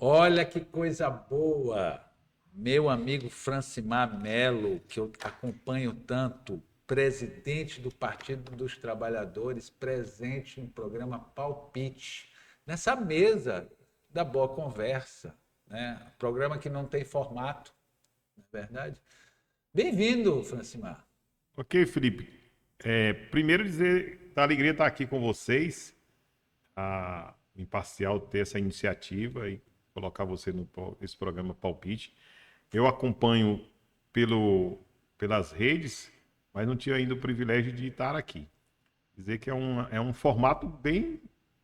Olha que coisa boa! Meu amigo Francimar Melo, que eu acompanho tanto, presidente do Partido dos Trabalhadores, presente no programa Palpite, nessa mesa da Boa Conversa, né? Programa que não tem formato, não é verdade? Bem-vindo, Francimar. Ok, Felipe. Primeiro dizer da alegria estar aqui com vocês, a Imparcial ter essa iniciativa e colocar você nesse programa Palpite. Eu acompanho pelas redes, mas não tive ainda o privilégio de estar aqui. Dizer que é um formato bem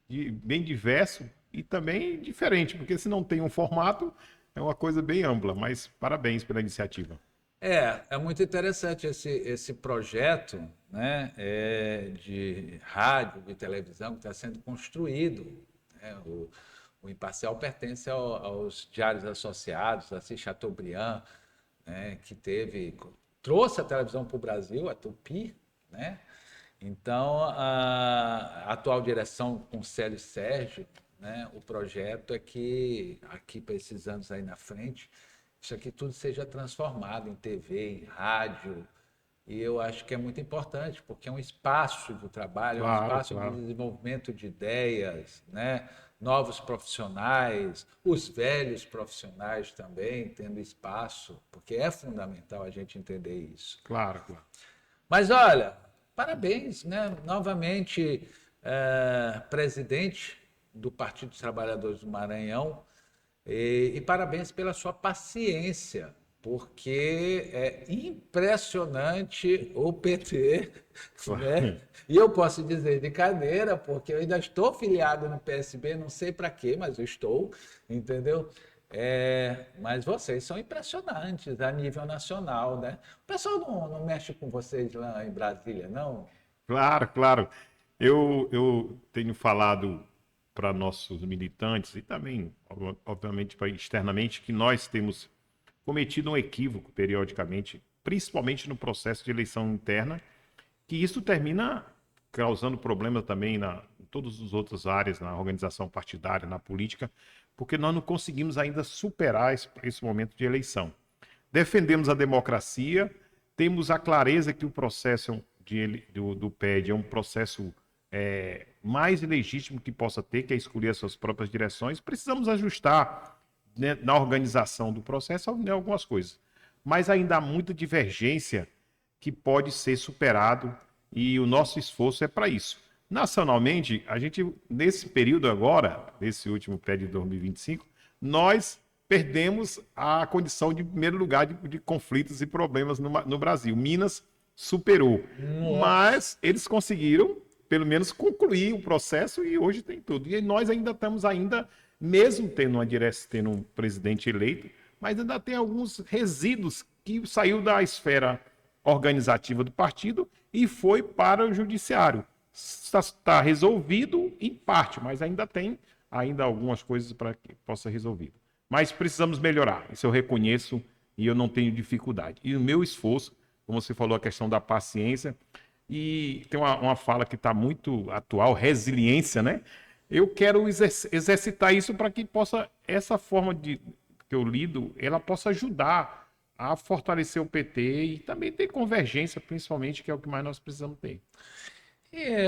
diverso e também diferente, porque se não tem um formato, é uma coisa bem ampla, mas parabéns pela iniciativa. É muito interessante esse projeto, né, de rádio, de televisão que está sendo construído, né? O Imparcial pertence aos Diários Associados, Assis Chateaubriand, né, trouxe a televisão para o Brasil, a Tupi, né? Então, a atual direção com Célio Sérgio, né, o projeto é que, aqui para esses anos aí na frente, isso aqui tudo seja transformado em TV, em rádio, e eu acho que é muito importante, porque é um espaço de trabalho, é um Claro, espaço de claro. desenvolvimento de ideias, né? Novos profissionais, os velhos profissionais também tendo espaço, porque é fundamental a gente entender isso. Claro, claro. Mas olha, parabéns, né? Novamente, presidente do Partido dos Trabalhadores do Maranhão, e parabéns pela sua paciência, porque é impressionante o PT, né? E eu posso dizer de cadeira, porque eu ainda estou filiado no PSB, não sei para quê, mas eu estou, entendeu? Mas vocês são impressionantes a nível nacional, né? O pessoal não mexe com vocês lá em Brasília, não? Claro, claro. Eu tenho falado para nossos militantes e também, obviamente, externamente, que nós temos cometido um equívoco periodicamente, principalmente no processo de eleição interna, que isso termina causando problema também em todas as outras áreas, na organização partidária, na política, porque nós não conseguimos ainda superar esse momento de eleição. Defendemos a democracia, temos a clareza que o processo do PED é um processo mais legítimo que possa ter, que é escolher as suas próprias direções. Precisamos ajustar, né, na organização do processo algumas coisas, mas ainda há muita divergência que pode ser superado e o nosso esforço é para isso. Nacionalmente, a gente, nesse período agora, nesse último PED de 2025, nós perdemos a condição de primeiro lugar de conflitos e problemas no Brasil. Minas superou, Nossa! mas eles conseguiram, pelo menos, concluir o processo e hoje tem tudo. E nós ainda estamos, mesmo tendo um presidente eleito, mas ainda tem alguns resíduos que saiu da esfera organizativa do partido e foi para o judiciário. Está resolvido em parte, mas ainda tem algumas coisas para que possa ser resolvido. Mas precisamos melhorar, isso eu reconheço e eu não tenho dificuldade. E o meu esforço, como você falou, a questão da paciência, e tem uma fala que está muito atual, resiliência, né? Eu quero exercitar isso para que possa, essa forma que eu lido, ela possa ajudar a fortalecer o PT e também ter convergência, principalmente, que é o que mais nós precisamos ter.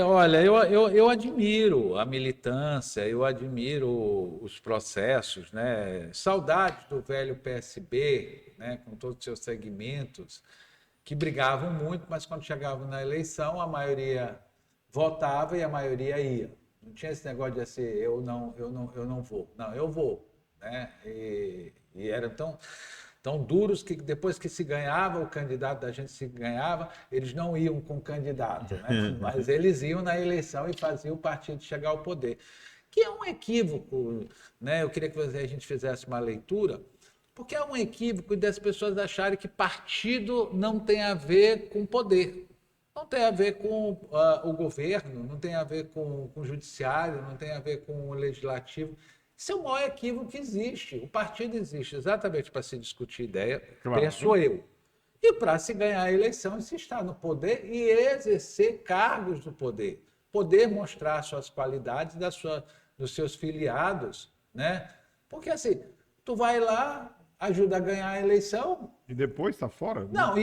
Olha, eu admiro a militância, eu admiro os processos, né? Saudades do velho PSB, né? Com todos os seus segmentos, que brigavam muito, mas quando chegavam na eleição, a maioria votava e a maioria ia. Não tinha esse negócio de assim, eu não vou. Não, eu vou, né? E era tão duros que depois que se ganhava, o candidato da gente se ganhava, eles não iam com o candidato, né? Mas eles iam na eleição e faziam o partido chegar ao poder. Que é um equívoco, né? Eu queria que a gente fizesse uma leitura, porque é um equívoco das pessoas acharem que partido não tem a ver com poder. Não tem a ver com o governo, não tem a ver com o judiciário, não tem a ver com o legislativo. Isso é o maior equívoco que existe. O partido existe exatamente para se discutir ideia, Claro. penso eu, e para se ganhar a eleição e se estar no poder e exercer cargos do poder. Poder mostrar suas qualidades dos seus filiados, né? Porque assim, tu vai lá, ajuda a ganhar a eleição. E depois está fora? Não,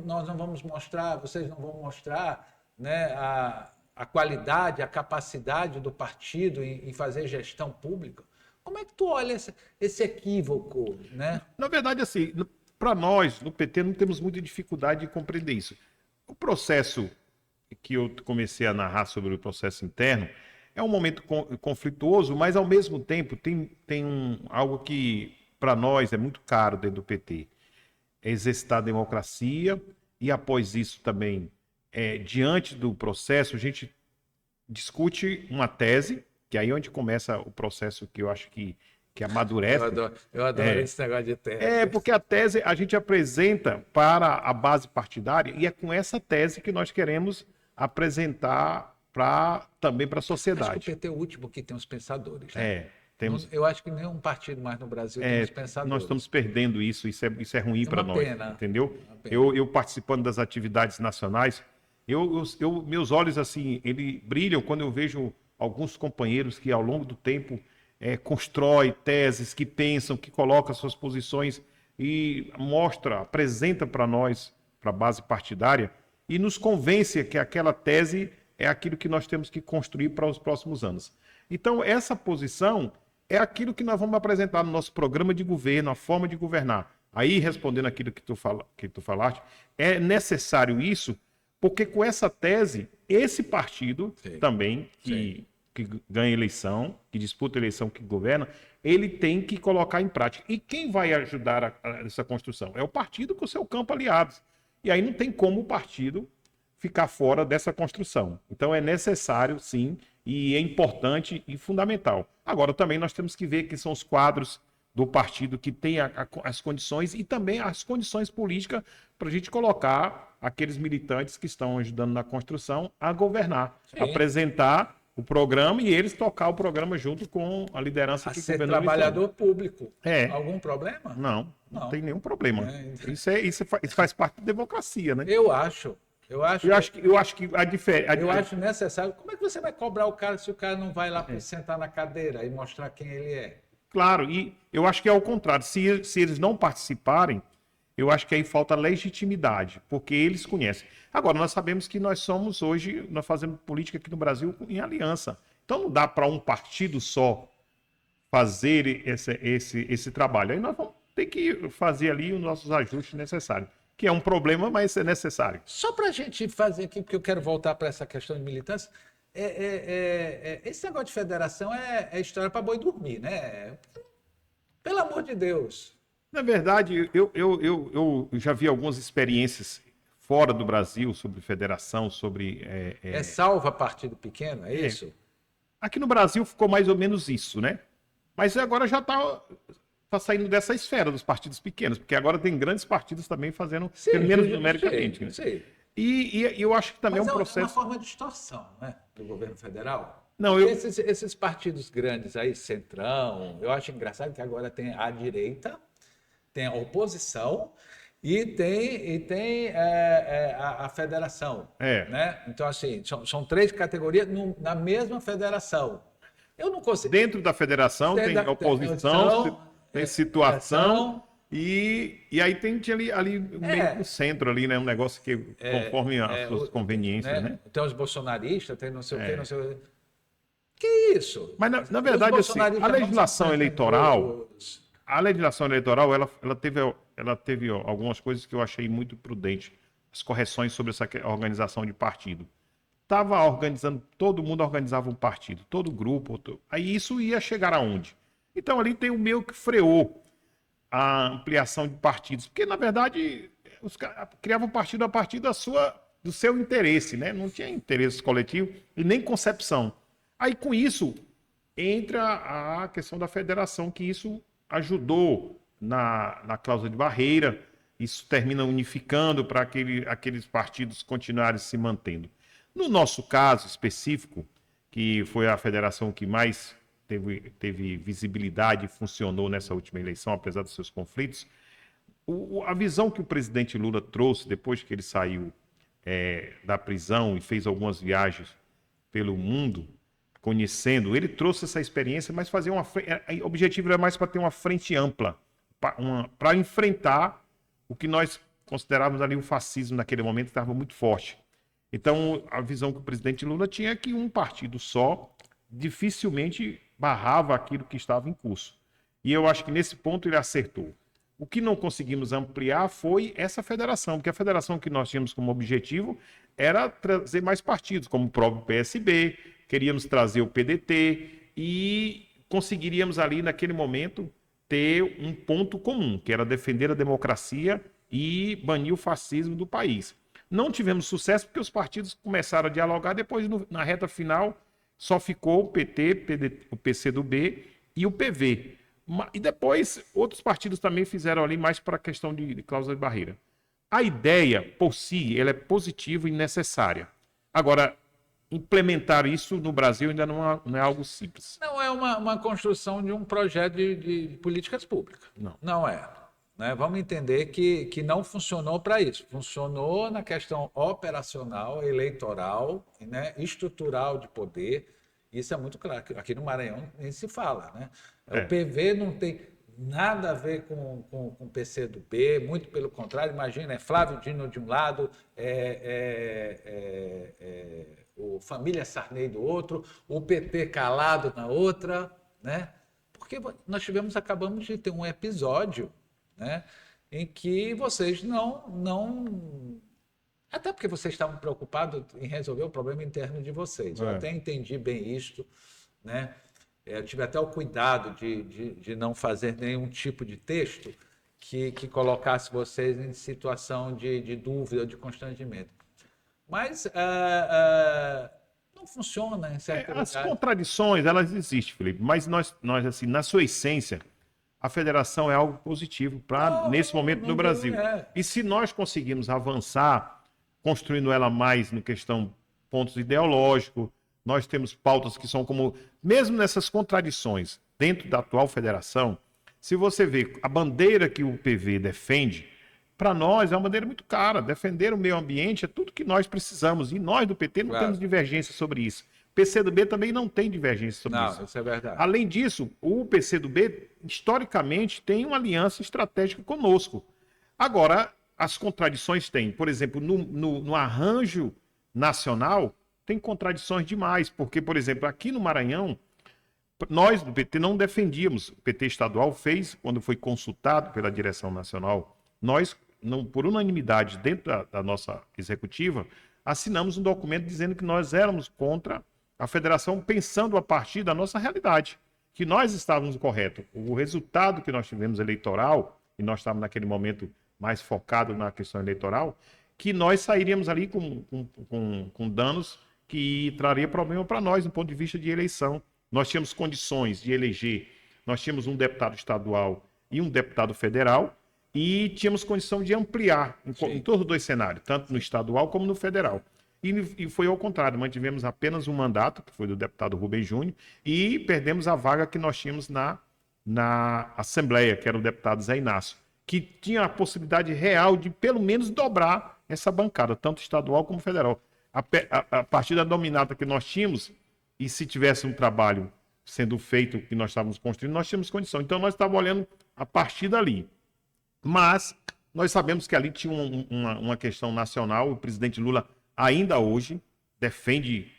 nós não vamos mostrar, vocês não vão mostrar, né, a qualidade, a capacidade do partido em fazer gestão pública. Como é que tu olha esse equívoco, né? Na verdade, assim, para nós, no PT, não temos muita dificuldade de compreender isso. O processo que eu comecei a narrar sobre o processo interno é um momento conflituoso, mas, ao mesmo tempo, tem algo que, para nós, é muito caro dentro do PT. É exercitar a democracia e, após isso, também, diante do processo, a gente discute uma tese, que aí é onde começa o processo que eu acho que amadurece. Eu adoro esse negócio de tese. Porque a tese a gente apresenta para a base partidária e é com essa tese que nós queremos apresentar também para a Acho sociedade. que o PT é o último que tem os pensadores, né? Temos, Eu acho que nenhum partido mais no Brasil tem os pensadores. nós estamos perdendo isso é ruim para nós, pena. entendeu? Uma pena. Eu participando das atividades nacionais, meus olhos assim, eles brilham quando eu vejo alguns companheiros que ao longo do tempo constroem teses, que pensam, que colocam suas posições e apresenta para nós, para a base partidária, e nos convence que aquela tese é aquilo que nós temos que construir para os próximos anos. Então, essa posição é aquilo que nós vamos apresentar no nosso programa de governo, a forma de governar. Aí, respondendo aquilo que tu falaste, é necessário isso, porque com essa tese, esse partido também, que ganha eleição, que disputa eleição, que governa, ele tem que colocar em prática. E quem vai ajudar essa construção? É o partido com o seu campo aliados. E aí não tem como o partido ficar fora dessa construção. Então é necessário, sim, e é importante e fundamental. Agora, também nós temos que ver quem são os quadros do partido que tem as condições e também as condições políticas para a gente colocar aqueles militantes que estão ajudando na construção a governar, apresentar o programa e eles tocar o programa junto com a liderança que governou. Ser trabalhador público. Algum problema? Não tem nenhum problema. Isso faz parte da democracia, né? Eu acho que eu acho necessário. Como é que você vai cobrar o cara se o cara não vai lá sentar na cadeira e mostrar quem ele é? Claro, e eu acho que é ao contrário. Se eles não participarem, eu acho que aí falta legitimidade, porque eles conhecem. Agora, nós sabemos que nós fazemos política aqui no Brasil em aliança. Então não dá para um partido só fazer esse trabalho. Aí nós vamos ter que fazer ali os nossos ajustes necessários. Que é um problema, mas é necessário. Só para a gente fazer aqui, porque eu quero voltar para essa questão de militância, esse negócio de federação é história para boi dormir, né? Pelo amor de Deus. Na verdade, eu já vi algumas experiências fora do Brasil sobre federação, sobre... salva partido pequeno, é isso? Aqui no Brasil ficou mais ou menos isso, né? Mas agora já está saindo dessa esfera dos partidos pequenos, porque agora tem grandes partidos também fazendo, pelo menos numericamente. Sim. E eu acho que também é um processo... É uma forma de distorção, né, do governo federal. Não, esses partidos grandes aí, Centrão, eu acho engraçado que agora tem a direita, tem a oposição e tem a federação. Né? Então, assim, são três categorias na mesma federação. Eu não consigo... Dentro da federação tem oposição, tem situação... E aí tem ali meio no centro ali, né? Um negócio que conforme as suas conveniências, né? Tem os bolsonaristas, tem não sei o quê, não sei o quê. Que isso? Mas, na verdade, assim, a legislação eleitoral, ela teve algumas coisas que eu achei muito prudente. As correções sobre essa organização de partido. Estava organizando, todo mundo organizava um partido, todo grupo. Aí isso ia chegar aonde? Então ali tem o meio que freou a ampliação de partidos, porque na verdade os caras criavam partido a partir do seu interesse, né? Não tinha interesse coletivo e nem concepção. Aí com isso entra a questão da federação, que isso ajudou na cláusula de barreira, isso termina unificando para aqueles partidos continuarem se mantendo. No nosso caso específico, que foi a federação que mais teve visibilidade e funcionou nessa última eleição, apesar dos seus conflitos, a visão que o presidente Lula trouxe depois que ele saiu da prisão e fez algumas viagens pelo mundo, conhecendo, ele trouxe essa experiência, mas o objetivo era mais para ter uma frente ampla, para enfrentar o que nós considerávamos ali o fascismo naquele momento, que estava muito forte. Então, a visão que o presidente Lula tinha é que um partido só dificilmente barrava aquilo que estava em curso. E eu acho que nesse ponto ele acertou. O que não conseguimos ampliar foi essa federação, porque a federação que nós tínhamos como objetivo era trazer mais partidos, como o próprio PSB, queríamos trazer o PDT e conseguiríamos ali, naquele momento, ter um ponto comum, que era defender a democracia e banir o fascismo do país. Não tivemos sucesso porque os partidos começaram a dialogar, depois, na reta final, só ficou o PT, o PCdoB e o PV. E depois, outros partidos também fizeram ali mais para a questão de cláusula de barreira. A ideia, por si, ela é positiva e necessária. Agora, implementar isso no Brasil ainda não é algo simples. Não é uma construção de um projeto de políticas públicas. Não é. Né? Vamos entender que não funcionou para isso. Funcionou na questão operacional, eleitoral, né? Estrutural de poder. Isso é muito claro. Aqui no Maranhão nem se fala. Né? O PV não tem nada a ver com o PCdoB, muito pelo contrário. Imagina, é Flávio Dino de um lado, o Família Sarney do outro, o PT calado na outra, né? Porque acabamos de ter um episódio, né, em que vocês não... Até porque vocês estavam preocupados em resolver o problema interno de vocês. Eu até entendi bem isto, né? Eu tive até o cuidado de não fazer nenhum tipo de texto que colocasse vocês em situação de dúvida, de constrangimento. Mas não funciona em certo lugar. As contradições, elas existem, Felipe, mas nós assim, na sua essência, a federação é algo positivo nesse momento no Brasil. E se nós conseguirmos avançar, construindo ela mais no questão pontos ideológicos, nós temos pautas que são como... Mesmo nessas contradições dentro da atual federação, se você vê a bandeira que o PV defende, para nós é uma bandeira muito cara. Defender o meio ambiente é tudo que nós precisamos. E nós do PT não temos divergência sobre isso. O PCdoB também não tem divergência sobre isso. Não, isso é verdade. Além disso, o PCdoB, historicamente, tem uma aliança estratégica conosco. Agora, as contradições têm. Por exemplo, no arranjo nacional, tem contradições demais. Porque, por exemplo, aqui no Maranhão, nós do PT não defendíamos. O PT estadual fez, quando foi consultado pela direção nacional, nós, por unanimidade dentro da nossa executiva, assinamos um documento dizendo que nós éramos contra a federação, pensando a partir da nossa realidade, que nós estávamos corretos. O resultado que nós tivemos eleitoral, e nós estávamos naquele momento mais focados na questão eleitoral, que nós sairíamos ali com danos que traria problema para nós, do ponto de vista de eleição. Nós tínhamos condições de eleger, nós tínhamos um deputado estadual e um deputado federal, e tínhamos condição de ampliar em todos os dois cenários, tanto no estadual como no federal. E foi ao contrário, mantivemos apenas um mandato, que foi do deputado Rubem Júnior, e perdemos a vaga que nós tínhamos na Assembleia, que era o deputado Zé Inácio, que tinha a possibilidade real de pelo menos dobrar essa bancada, tanto estadual como federal. A partir da dominata que nós tínhamos, e se tivesse um trabalho sendo feito que nós estávamos construindo, nós tínhamos condição. Então nós estávamos olhando a partir dali. Mas nós sabemos que ali tinha uma questão nacional. O presidente Lula ainda hoje defende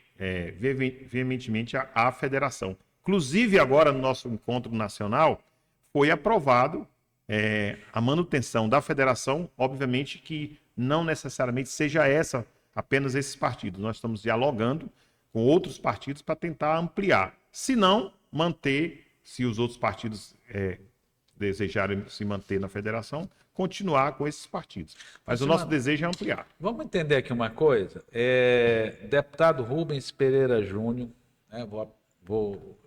veementemente a federação. Inclusive, agora no nosso encontro nacional, foi aprovado a manutenção da federação, obviamente que não necessariamente seja apenas esses partidos. Nós estamos dialogando com outros partidos para tentar ampliar. Se não, manter, se os outros partidos desejarem se manter na federação, continuar com esses partidos. Mas o nosso desejo é ampliar. Vamos entender aqui uma coisa. Deputado Rubens Pereira Júnior, né, vou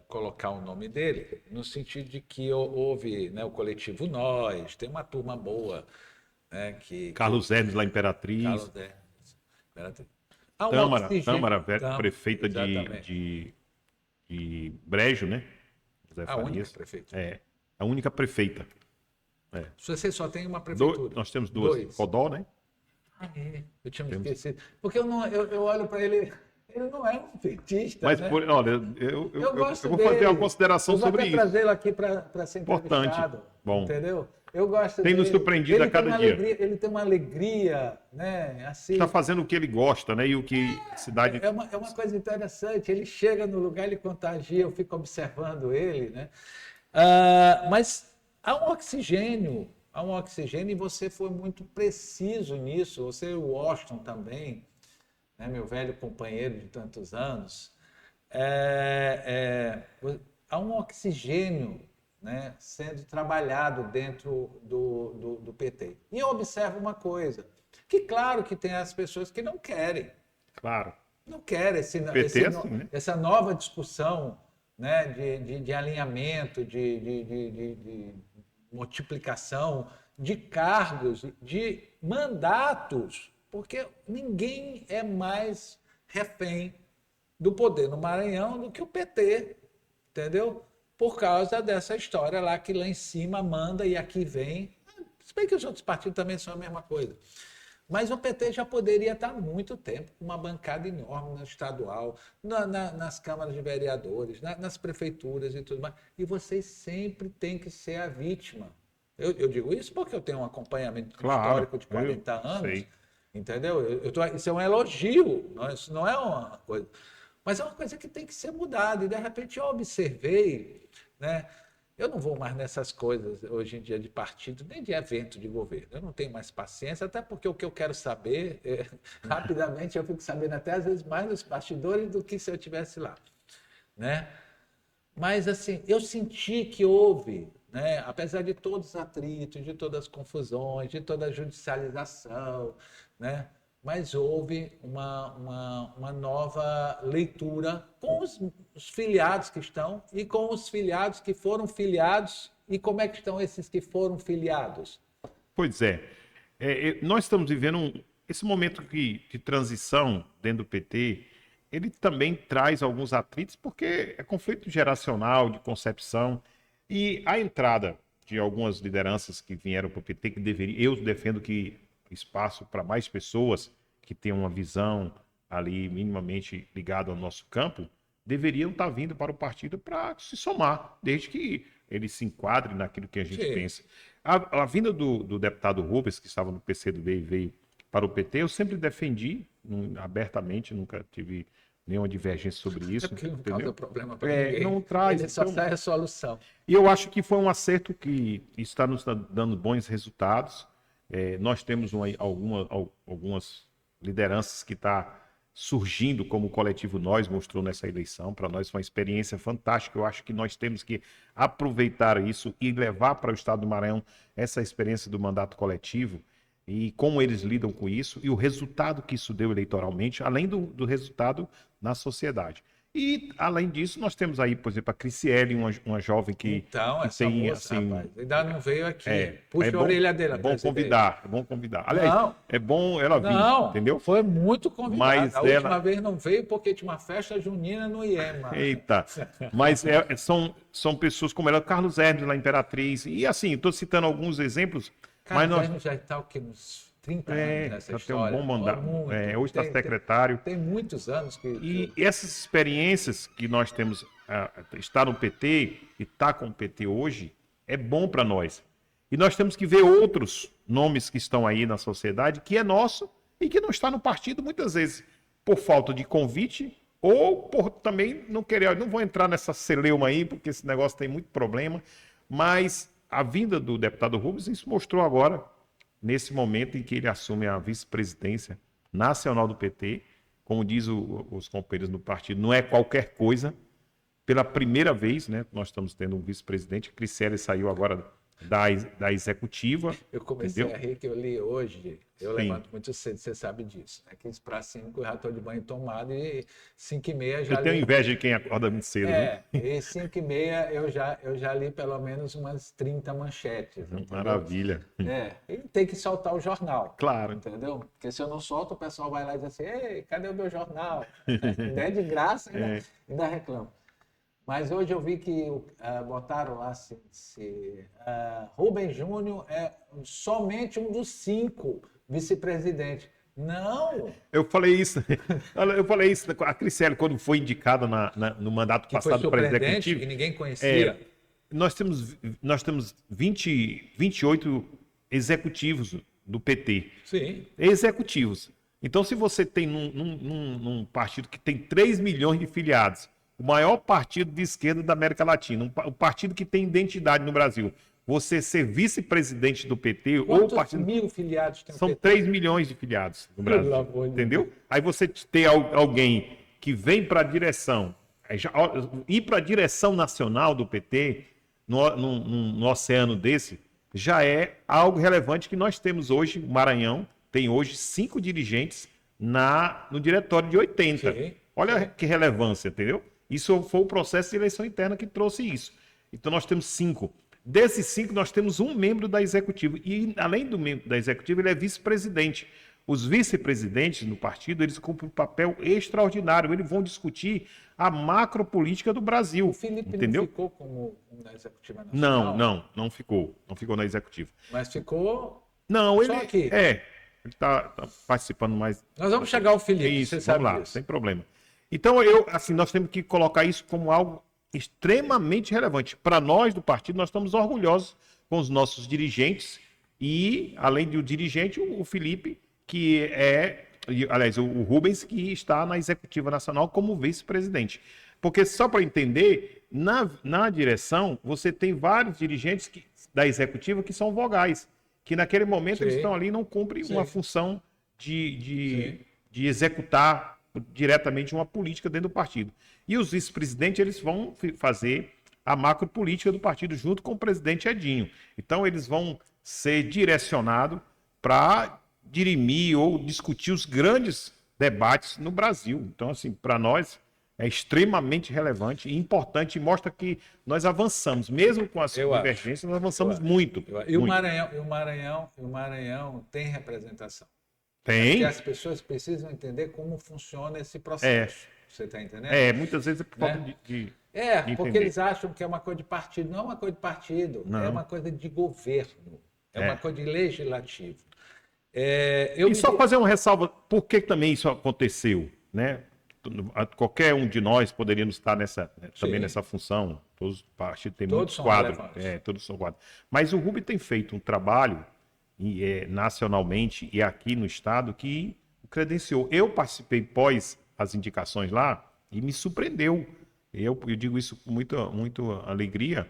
colocar o nome dele, no sentido de que houve, né, o coletivo Nós, tem uma turma boa. Né, Carlos Hermes, lá Imperatriz. Carlos Hermes, Imperatriz. Tâmara, prefeita de Brejo, né? José Farias. Única prefeita. A única prefeita. Você só tem uma prefeitura? Nós temos duas. Codó, né? Eu tinha me esquecido. Porque eu olho para ele, Ele não é um petista, Mas, né? olha, Eu gosto eu vou fazer uma dele. consideração Eu vou sobre até isso. trazê-lo aqui para ser Importante. entrevistado, Bom. entendeu? Eu gosto Tem nos dele. surpreendido a cada dia. Ele tem uma alegria, né? Assim, Está fazendo o que ele gosta, né? E o que a cidade. é uma coisa interessante. Ele chega no lugar, ele contagia, eu fico observando ele, né? Mas há um oxigênio e você foi muito preciso nisso. Você e o Washington também, né? Meu velho companheiro de tantos anos. Há um oxigênio, né, sendo trabalhado dentro do PT. E eu observo uma coisa, que claro que tem as pessoas que não querem, Claro. não querem PT é assim, né? essa nova discussão, né, de alinhamento, de multiplicação de cargos, de mandatos, porque ninguém é mais refém do poder no Maranhão do que o PT, entendeu? Por causa dessa história lá que lá em cima manda e aqui vem. Se bem que os outros partidos também são a mesma coisa. Mas o PT já poderia estar há muito tempo com uma bancada enorme no estadual, nas câmaras de vereadores, nas prefeituras e tudo mais. E vocês sempre têm que ser a vítima. Eu digo isso porque eu tenho um acompanhamento Claro, histórico de 40 anos, sei. entendeu? Isso é um elogio, isso não é uma coisa. Mas é uma coisa que tem que ser mudada. E, de repente, eu observei, né? Eu não vou mais nessas coisas hoje em dia de partido, nem de evento de governo. Eu não tenho mais paciência, até porque o que eu quero saber, rapidamente eu fico sabendo até às vezes mais nos bastidores do que se eu estivesse lá, né? Mas, assim, eu senti que houve, né, apesar de todos os atritos, de todas as confusões, de toda a judicialização, né, mas houve uma nova leitura com os filiados que estão e com os filiados que foram filiados. E como é que estão esses que foram filiados? Pois é. Nós estamos vivendo esse momento de transição dentro do PT. Ele também traz alguns atritos, porque é conflito geracional, de concepção. E a entrada de algumas lideranças que vieram para o PT, que deveria, eu defendo que espaço para mais pessoas que tenham uma visão ali minimamente ligada ao nosso campo, deveriam estar vindo para o partido para se somar, desde que ele se enquadre naquilo que a gente Sim. pensa. A vinda do deputado Rubens, que estava no PCdoB e veio para o PT, eu sempre defendi abertamente, nunca tive nenhuma divergência sobre É isso, porque ele não entendeu? causa problema para ninguém. Não traz. Ele só Então, sai a solução. e eu acho que foi um acerto que está nos dando bons resultados. Nós temos algumas lideranças que está surgindo, como o coletivo Nós mostrou nessa eleição. Para nós foi uma experiência fantástica. Eu acho que nós temos que aproveitar isso e levar para o estado do Maranhão essa experiência do mandato coletivo e como eles lidam com isso e o resultado que isso deu eleitoralmente, além do resultado na sociedade. E, além disso, nós temos aí, por exemplo, a Criciele, uma jovem Então, que essa tem, moça, assim... rapaz, ainda não veio aqui. Puxa a bom, orelha dela, é bom presidente. convidar, é bom convidar. Aliás, Não, é bom ela vir, não, entendeu? foi muito convidada. Mas A ela... última vez não veio porque tinha uma festa junina no IEMA. Eita, mas são pessoas como ela, Carlos Hermes, lá Imperatriz, e assim, estou citando alguns exemplos, mas Carlos nós... Hermes já está o quê? Uns 30 anos nessa já tem um história. bom mandato. Muito. Hoje está secretário. Tem muitos anos E essas experiências que nós temos, estar no PT e estar com o PT hoje, é bom para nós. E nós temos que ver outros nomes que estão aí na sociedade, que é nosso e que não está no partido, muitas vezes por falta de convite ou por também não querer. Não vou entrar nessa celeuma aí, porque esse negócio tem muito problema, mas a vinda do deputado Rubens, isso mostrou agora, nesse momento em que ele assume a vice-presidência nacional do PT. Como diz os companheiros do partido, não é qualquer coisa. Pela primeira vez, né, nós estamos tendo um vice-presidente. Criciele saiu agora da executiva. Eu comecei entendeu? a rir que eu li hoje. Eu Sim. levanto muito cedo, você sabe disso. Né? 15 para 5 eu já estou de banho tomado e 5h30 já Eu tenho li. inveja de quem acorda muito cedo. E 5h30 eu já li pelo menos umas 30 manchetes. Entendeu? Maravilha. E tem que soltar o jornal. Claro. Entendeu? Porque se eu não solto, o pessoal vai lá e diz assim: ei, cadê o meu jornal? Não é de graça, ainda reclama. Mas hoje eu vi que botaram lá Rubens Júnior é somente um dos 5 vice-presidentes. Não, Eu falei isso, a Criciele, quando foi indicada no mandato que foi passado para surpreendente executivo, e ninguém conhecia. nós temos 28 executivos do PT. Sim, Executivos. Então, se você tem num partido que tem 3 milhões de filiados, o maior partido de esquerda da América Latina, o partido que tem identidade no Brasil, você ser vice-presidente do PT ou quantos partido. mil filiados tem o São PT? 3 milhões de filiados no Pelo Brasil. amor de Deus. Entendeu? Aí você ter alguém que vem para a direção, ir para a direção nacional do PT, no oceano desse, já é algo relevante que nós temos hoje. O Maranhão tem hoje 5 dirigentes no diretório de 80. Sim, Olha sim. que relevância, entendeu? Isso foi o processo de eleição interna que trouxe isso. Então nós temos 5. Desses 5, nós temos um membro da executiva. E, além do membro da executiva, ele é vice-presidente. Os vice-presidentes no partido, eles cumprem um papel extraordinário. Eles vão discutir a macropolítica do Brasil. O Felipe entendeu? não ficou como na executiva nacional, Não ficou. Não ficou na executiva. mas ficou Não, ele só aqui. Ele está participando mais. Nós vamos chegar ao Felipe, Isso, você sabe vamos lá, disso. sem problema. Então, nós temos que colocar isso como algo extremamente relevante. Para nós do partido, nós estamos orgulhosos com os nossos dirigentes e, além do dirigente, o Felipe, aliás, o Rubens, que está na Executiva Nacional como vice-presidente. Porque, só para entender, na direção, você tem vários dirigentes da Executiva que são vogais, que naquele momento eles estão ali e não cumprem uma função de executar diretamente uma política dentro do partido. E os vice-presidentes, eles vão fazer a macropolítica do partido junto com o presidente Edinho. Então, eles vão ser direcionados para dirimir ou discutir os grandes debates no Brasil. Então, assim, para nós é extremamente relevante e importante e mostra que nós avançamos, mesmo com as divergências, nós avançamos muito. E o Maranhão tem representação. Tem. Porque as pessoas precisam entender como funciona esse processo. Você está entendendo? Muitas vezes é por falta de porque eles acham que é uma coisa de partido. Não é uma coisa de partido, é uma coisa de governo, é uma coisa de legislativo. Só fazer uma ressalva, por que também isso aconteceu, né? Qualquer um de nós poderíamos estar também nessa função. Todos os partidos têm muitos quadros. Todos são quadros. Mas o Rubem tem feito um trabalho nacionalmente e aqui no estado que o credenciou. Eu participei pós as indicações lá e me surpreendeu. Eu digo isso com muita alegria.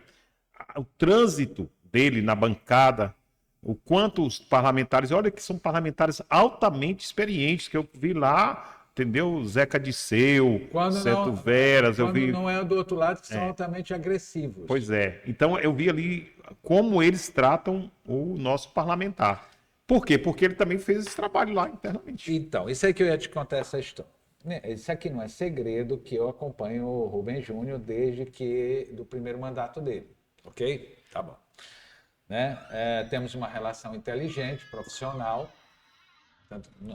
O trânsito dele na bancada, o quanto os parlamentares, olha que são parlamentares altamente experientes, que eu vi lá, entendeu? Zeca Disseu, Seto Veras, eu vi. Não é do outro lado, que são altamente agressivos. Pois é. Então eu vi ali como eles tratam o nosso parlamentar. Por quê? Porque ele também fez esse trabalho lá internamente. Então, isso aí que eu ia te contar essa história. Isso aqui não é segredo que eu acompanho o Rubem Júnior desde do primeiro mandato dele. Ok? Tá bom. Temos uma relação inteligente, profissional.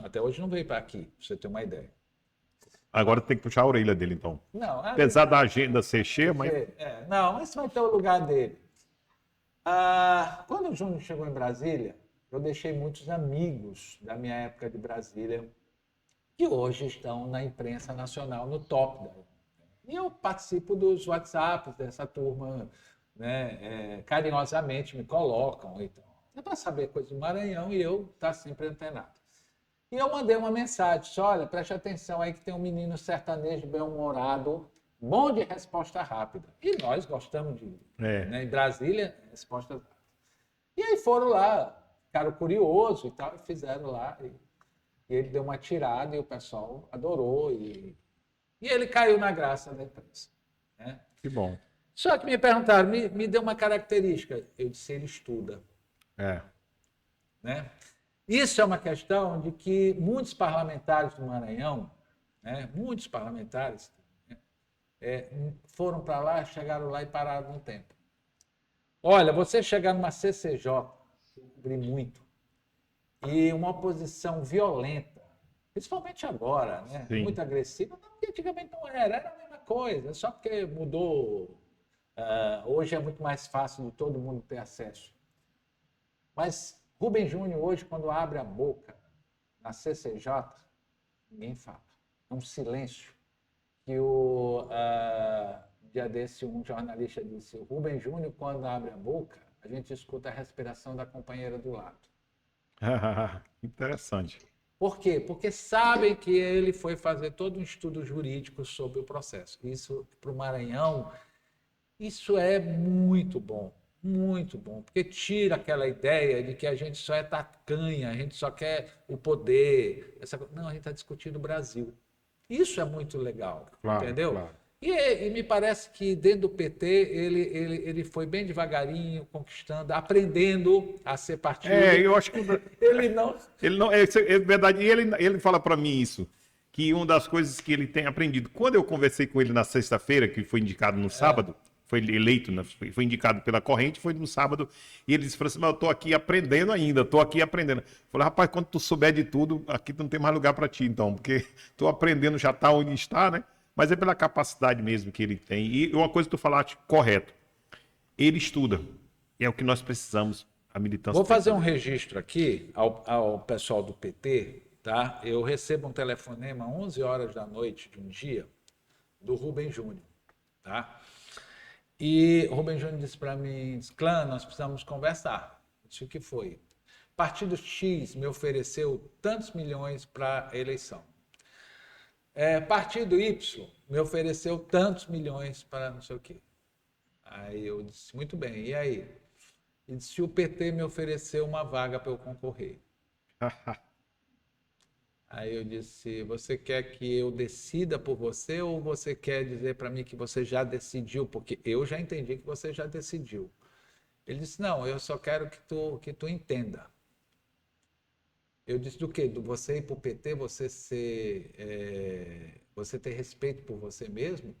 Até hoje não veio para aqui, pra você ter uma ideia. Agora tem que puxar a orelha dele, então. Não, apesar da agenda ser cheia, mas. Não, esse vai ter o lugar dele. Quando o Júnior chegou em Brasília, eu deixei muitos amigos da minha época de Brasília que hoje estão na imprensa nacional, no top. E eu participo dos WhatsApps dessa turma, carinhosamente me colocam. Então, é para saber coisas do Maranhão e eu estar sempre antenado. E eu mandei uma mensagem, disse, olha, preste atenção aí que tem um menino sertanejo bem-humorado, bom de resposta rápida. E nós gostamos de, em Brasília, resposta rápida. E aí foram lá, ficaram curiosos e tal, e fizeram lá. E ele deu uma tirada e o pessoal adorou. E ele caiu na graça da imprensa. Que bom. Só que me perguntaram, me deu uma característica. Eu disse, ele estuda. Isso é uma questão de que muitos parlamentares do Maranhão, muitos parlamentares, foram para lá, chegaram lá e pararam no tempo. Olha, você chegar numa CCJ, eu cobri muito, e uma oposição violenta, principalmente agora, muito agressiva, porque antigamente não era a mesma coisa, só porque mudou. Hoje é muito mais fácil de todo mundo ter acesso. Mas Rubem Júnior hoje, quando abre a boca, na CCJ, ninguém fala. É um silêncio. Que dia desse um jornalista disse, o Rubem Júnior, quando abre a boca, a gente escuta a respiração da companheira do lado. Interessante. Por quê? Porque sabem que ele foi fazer todo um estudo jurídico sobre o processo. Isso, para o Maranhão, isso é muito bom, porque tira aquela ideia de que a gente só é tacanha, a gente só quer o poder. Não, a gente está discutindo o Brasil. Isso é muito legal, Claro, entendeu? claro. E me parece que dentro do PT ele foi bem devagarinho, conquistando, aprendendo a ser partido. Eu acho que Ele não. ele não é verdade. E ele fala para mim isso, que uma das coisas que ele tem aprendido. Quando eu conversei com ele na sexta-feira, que foi indicado no sábado, foi eleito, foi indicado pela corrente, foi no sábado, e ele disse assim, mas eu estou aqui aprendendo ainda, estou aqui aprendendo. Eu falei, rapaz, quando tu souber de tudo, aqui tu não tem mais lugar para ti, então, porque estou aprendendo, já está onde está, né? Mas é pela capacidade mesmo que ele tem. E uma coisa que tu falaste, correto, ele estuda, e é o que nós precisamos, a militância. Vou fazer um registro aqui ao pessoal do PT, tá? Eu recebo um telefonema às 11 horas da noite de um dia, do Rubem Júnior, tá? E o Rubem Júnior disse para mim, Clã, nós precisamos conversar. Eu disse, o que foi? Partido X me ofereceu tantos milhões para a eleição. Partido Y me ofereceu tantos milhões para não sei o quê. Aí eu disse, muito bem, e aí? Ele disse, o PT me ofereceu uma vaga para eu concorrer. Aí eu disse, você quer que eu decida por você ou você quer dizer para mim que você já decidiu? Porque eu já entendi que você já decidiu. Ele disse, não, eu só quero que tu entenda. Eu disse, do quê? Do você ir para o PT, você ter respeito por você mesmo?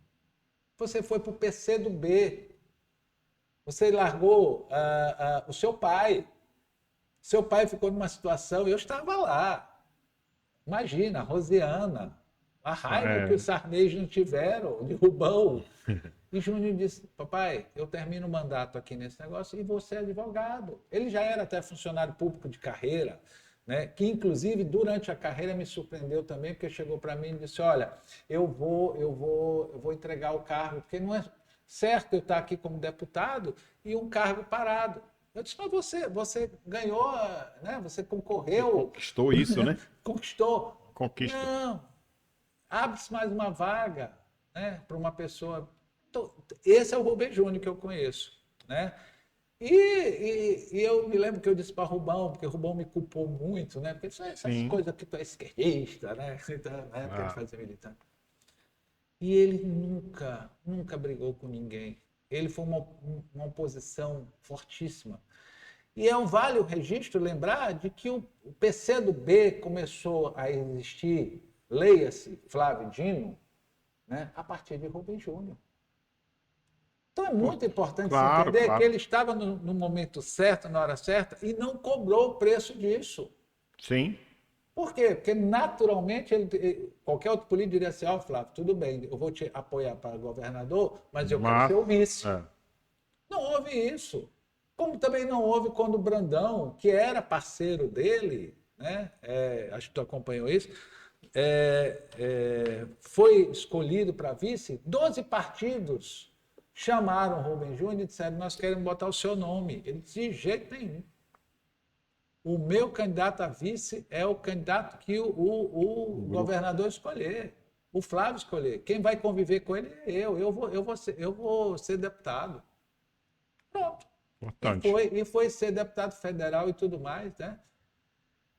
Você foi para o PC do B. Você largou o seu pai. Seu pai ficou numa situação, eu estava lá. Imagina, a Rosiana, a raiva que os Sarney's não tiveram, de Rubão. E Júnior disse, papai, eu termino o mandato aqui nesse negócio e você é advogado. Ele já era até funcionário público de carreira, né? Que inclusive durante a carreira me surpreendeu também, porque chegou para mim e disse, olha, eu vou entregar o cargo, porque não é certo eu estar aqui como deputado e um cargo parado. Eu disse, mas você ganhou, né? Você concorreu. Conquistou isso, né? Conquistou. Conquista. Não, abre-se mais uma vaga, né, para uma pessoa. Esse é o Rubem Júnior que eu conheço, né? E eu me lembro que eu disse para Rubão, porque o Rubão me culpou muito, né? Porque essas coisas que tu é esquerdista, né? Então, na época de fazer militante. E ele nunca brigou com ninguém. Ele foi uma oposição fortíssima. E vale o registro lembrar de que o PCdoB começou a existir, leia-se Flávio Dino, né, a partir de Rubem Júnior. Então é muito importante entender que ele estava no momento certo, na hora certa, e não cobrou o preço disso. Sim. Por quê? Porque naturalmente qualquer outro político diria assim, Flávio, tudo bem, eu vou te apoiar para governador, mas eu quero ser o vice. Não houve isso. Como também não houve quando o Brandão, que era parceiro dele, né? Acho que tu acompanhou isso, foi escolhido para vice, 12 partidos chamaram o Rubem Júnior e disseram, nós queremos botar o seu nome. Ele disse, de jeito nenhum. O meu candidato a vice é o candidato que o governador escolher, o Flávio escolher. Quem vai conviver com ele é eu. Eu vou ser deputado. Pronto. E foi ser deputado federal e tudo mais, né?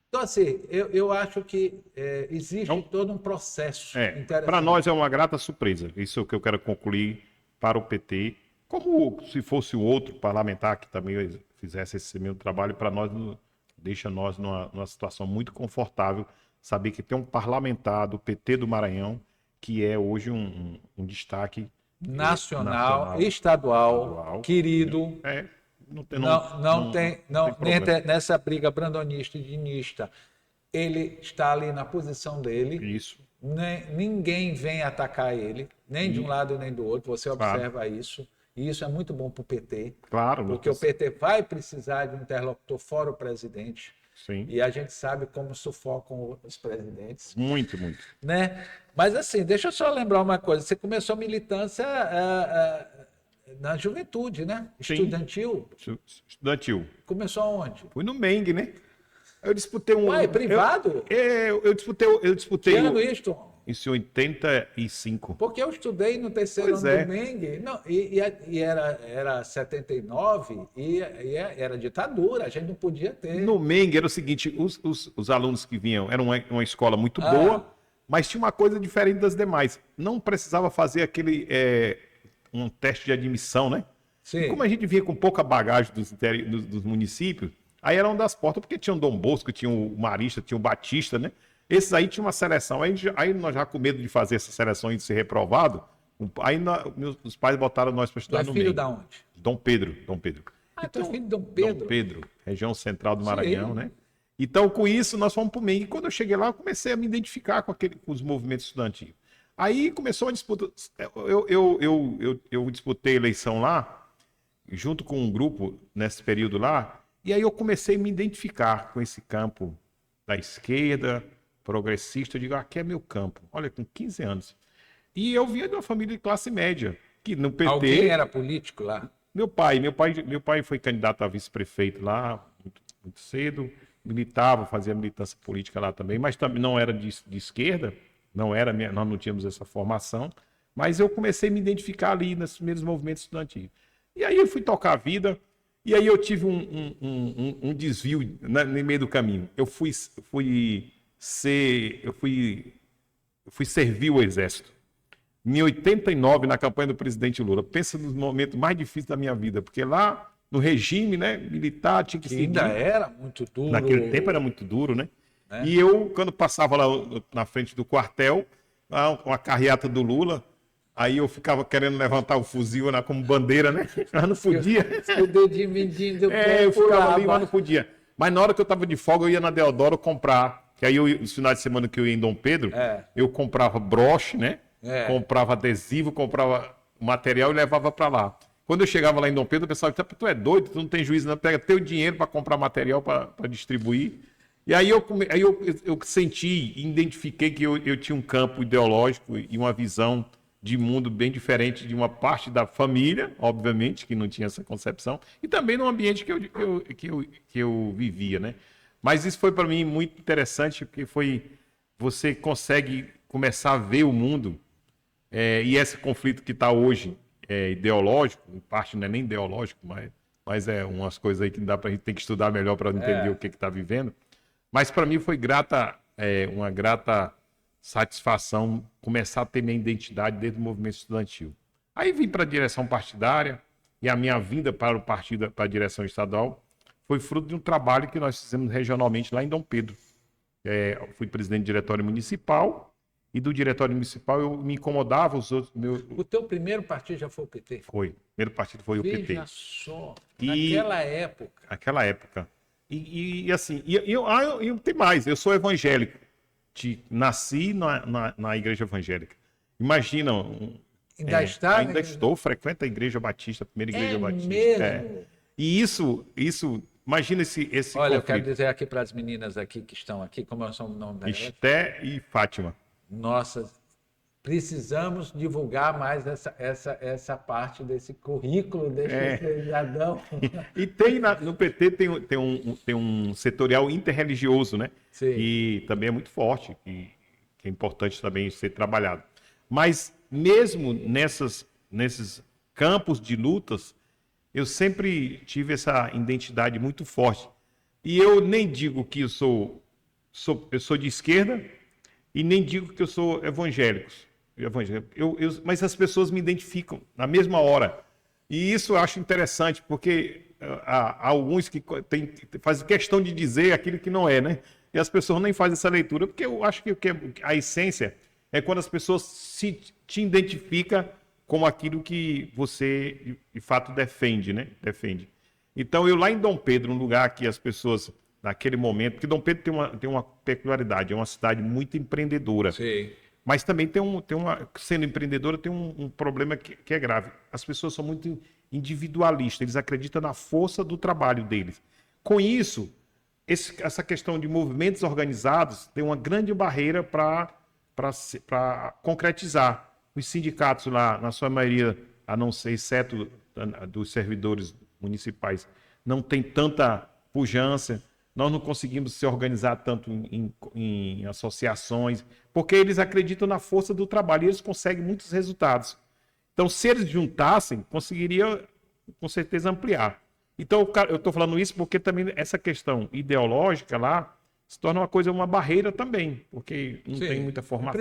Então, assim, eu acho que existe todo um processo interessante. Para nós é uma grata surpresa. Isso é o que eu quero concluir para o PT. Como se fosse o outro parlamentar que também fizesse esse mesmo trabalho, para nós, deixa nós numa situação muito confortável saber que tem um parlamentar do PT do Maranhão que é hoje um destaque nacional, estadual, querido. Não tem nessa briga brandonista e dinista. Ele está ali na posição dele. Isso. Ninguém vem atacar ele, nem de um lado nem do outro. Você observa isso. E isso é muito bom para o PT. Claro. Porque o PT vai precisar de um interlocutor fora o presidente. Sim. E a gente sabe como sufocam os presidentes. Muito, muito. Né? Mas assim, deixa eu só lembrar uma coisa. Você começou a militância na juventude, né? Sim. Estudantil. Estudantil. Começou aonde? Fui no Meng, né? Eu disputei um. Uai, privado? Eu disputei Que ano isso? isso em 85. Porque eu estudei no terceiro Pois ano é. do Meng, não, e era 79 e era ditadura, a gente não podia ter. No Meng era o seguinte: os alunos que vinham, era uma escola muito boa, mas tinha uma coisa diferente das demais. Não precisava fazer um teste de admissão, né? Sim. E como a gente vinha com pouca bagagem dos municípios, aí era uma das portas, porque tinha o Dom Bosco, tinha o Marista, tinha o Batista, né? Esses aí tinha uma seleção. Aí nós já com medo de fazer essa seleção e de ser reprovado, aí meus pais botaram nós para estudar no filho meio. da onde? Dom Pedro. Ah, tu é filho de Dom Pedro? Dom Pedro, região central do Maranhão, Sim. né? Então, com isso, nós fomos para o MEI. E quando eu cheguei lá, eu comecei a me identificar com os movimentos estudantis. Aí começou a disputa. Eu disputei a eleição lá, junto com um grupo nesse período lá, e aí eu comecei a me identificar com esse campo da esquerda, progressista. Eu digo, aqui é meu campo. Olha, com 15 anos. E eu vinha de uma família de classe média, que no PT... Alguém era político lá? Meu pai foi candidato a vice-prefeito lá, muito cedo, militava, fazia militância política lá também, mas também não era de esquerda, nós não tínhamos essa formação, mas eu comecei a me identificar ali nesses primeiros movimentos estudantis. E aí eu fui tocar a vida, e aí eu tive um desvio no meio do caminho. Eu fui servir o Exército. Em 89, na campanha do presidente Lula. Pensa nos momentos mais difíceis da minha vida, porque lá no regime, né, militar tinha que seguir. Ainda era muito duro. Naquele tempo era muito duro, né? E eu, quando passava lá na frente do quartel, uma carreata do Lula, aí eu ficava querendo levantar o fuzil como bandeira, né? Mas não podia. O dedinho medindo. Eu ficava ali, mas não podia. Mas na hora que eu estava de folga, eu ia na Deodoro comprar. Que aí, os finais de semana que eu ia em Dom Pedro, eu comprava broche, né? Comprava adesivo, comprava material e levava para lá. Quando eu chegava lá em Dom Pedro, o pessoal disse, tu é doido, tu não tem juízo, não, pega teu dinheiro para comprar material para distribuir. E aí eu senti, identifiquei que eu tinha um campo ideológico e uma visão de mundo bem diferente de uma parte da família, obviamente, que não tinha essa concepção, e também no ambiente que eu vivia, né? Mas isso foi para mim muito interessante, porque você consegue começar a ver o mundo. E esse conflito que está hoje ideológico, em parte não é nem ideológico, mas é umas coisas aí que a gente tem que estudar melhor para entender o que está vivendo. Mas para mim foi uma grata satisfação começar a ter minha identidade dentro do movimento estudantil. Aí vim para a direção partidária e a minha vinda para para a direção estadual foi fruto de um trabalho que nós fizemos regionalmente lá em Dom Pedro. Fui presidente do diretório municipal. E do diretório municipal eu me incomodava os outros. O teu primeiro partido já foi o PT? Foi. O primeiro partido foi o PT. Veja só, naquela época. Naquela época. E assim, eu tenho mais, eu sou evangélico. Nasci na igreja evangélica. Imagina. Ainda está? Ainda estou, frequento a igreja batista, a primeira igreja batista. Mesmo? E isso, imagina esse Olha, conflito. eu quero dizer aqui para as meninas aqui que estão aqui, como é o nome delas? Esté e Fátima. Nossa, precisamos divulgar mais essa parte desse currículo desse cidadão. E no PT tem um setorial interreligioso, né? Sim. E também é muito forte, que é importante também ser trabalhado. Mas mesmo nesses campos de lutas, eu sempre tive essa identidade muito forte. E eu nem digo que eu sou de esquerda, e nem digo que eu sou evangélico. Mas as pessoas me identificam na mesma hora. E isso eu acho interessante, porque há alguns que fazem questão de dizer aquilo que não é, né? E as pessoas nem fazem essa leitura, porque eu acho que a essência é quando as pessoas te identificam como aquilo que você, de fato, defende, né? Defende. Então, eu lá em Dom Pedro, um lugar que as pessoas... naquele momento, porque Dom Pedro tem uma peculiaridade, é uma cidade muito empreendedora. Sim. Mas também sendo empreendedora, tem um problema que é grave. As pessoas são muito individualistas, eles acreditam na força do trabalho deles. Com isso, essa questão de movimentos organizados tem uma grande barreira para concretizar. Os sindicatos lá, na sua maioria, a não ser, exceto dos servidores municipais, não tem tanta pujança. Nós não conseguimos se organizar tanto em associações, porque eles acreditam na força do trabalho e eles conseguem muitos resultados. Então, se eles juntassem, conseguiria, com certeza, ampliar. Então, eu estou falando isso porque também essa questão ideológica lá se torna uma barreira também, porque não tem muita formação.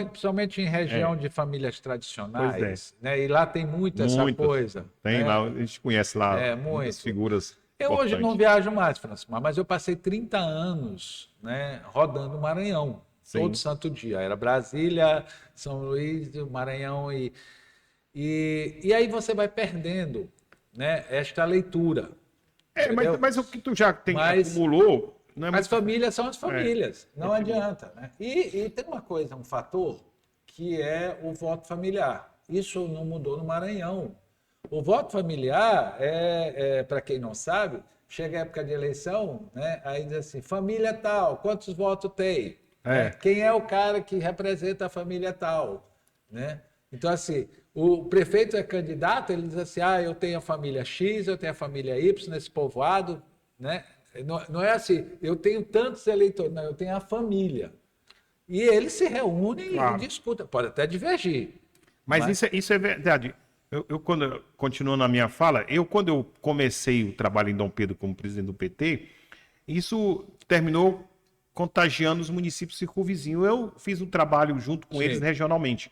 Principalmente em região de famílias tradicionais, Pois né? E lá tem muito essa muitas. coisa. Tem né? lá, a gente conhece lá muitas muito. figuras Eu hoje importantes. não viajo mais, Francisco, mas eu passei 30 anos, né, rodando o Maranhão, Sim. todo santo dia. Era Brasília, São Luís, Maranhão e aí você vai perdendo, né, esta leitura. Mas o que tu já acumulou... Não é as famílias são as famílias, não Entendi. adianta. Né? E tem uma coisa, um fator, que é o voto familiar. Isso não mudou no Maranhão. O voto familiar para quem não sabe, chega a época de eleição, né? Aí diz assim, família tal, quantos votos tem? Né? Quem é o cara que representa a família tal? Né? Então, assim, o prefeito é candidato, ele diz assim, eu tenho a família X, eu tenho a família Y nesse povoado, né? Não é assim, eu tenho tantos eleitores, não, eu tenho a família. E eles se reúnem e discutem, pode até divergir. Mas isso é verdade. Quando continuo na minha fala, quando eu comecei o trabalho em Dom Pedro como presidente do PT, isso terminou contagiando os municípios circunvizinhos. Eu fiz um trabalho junto com eles regionalmente,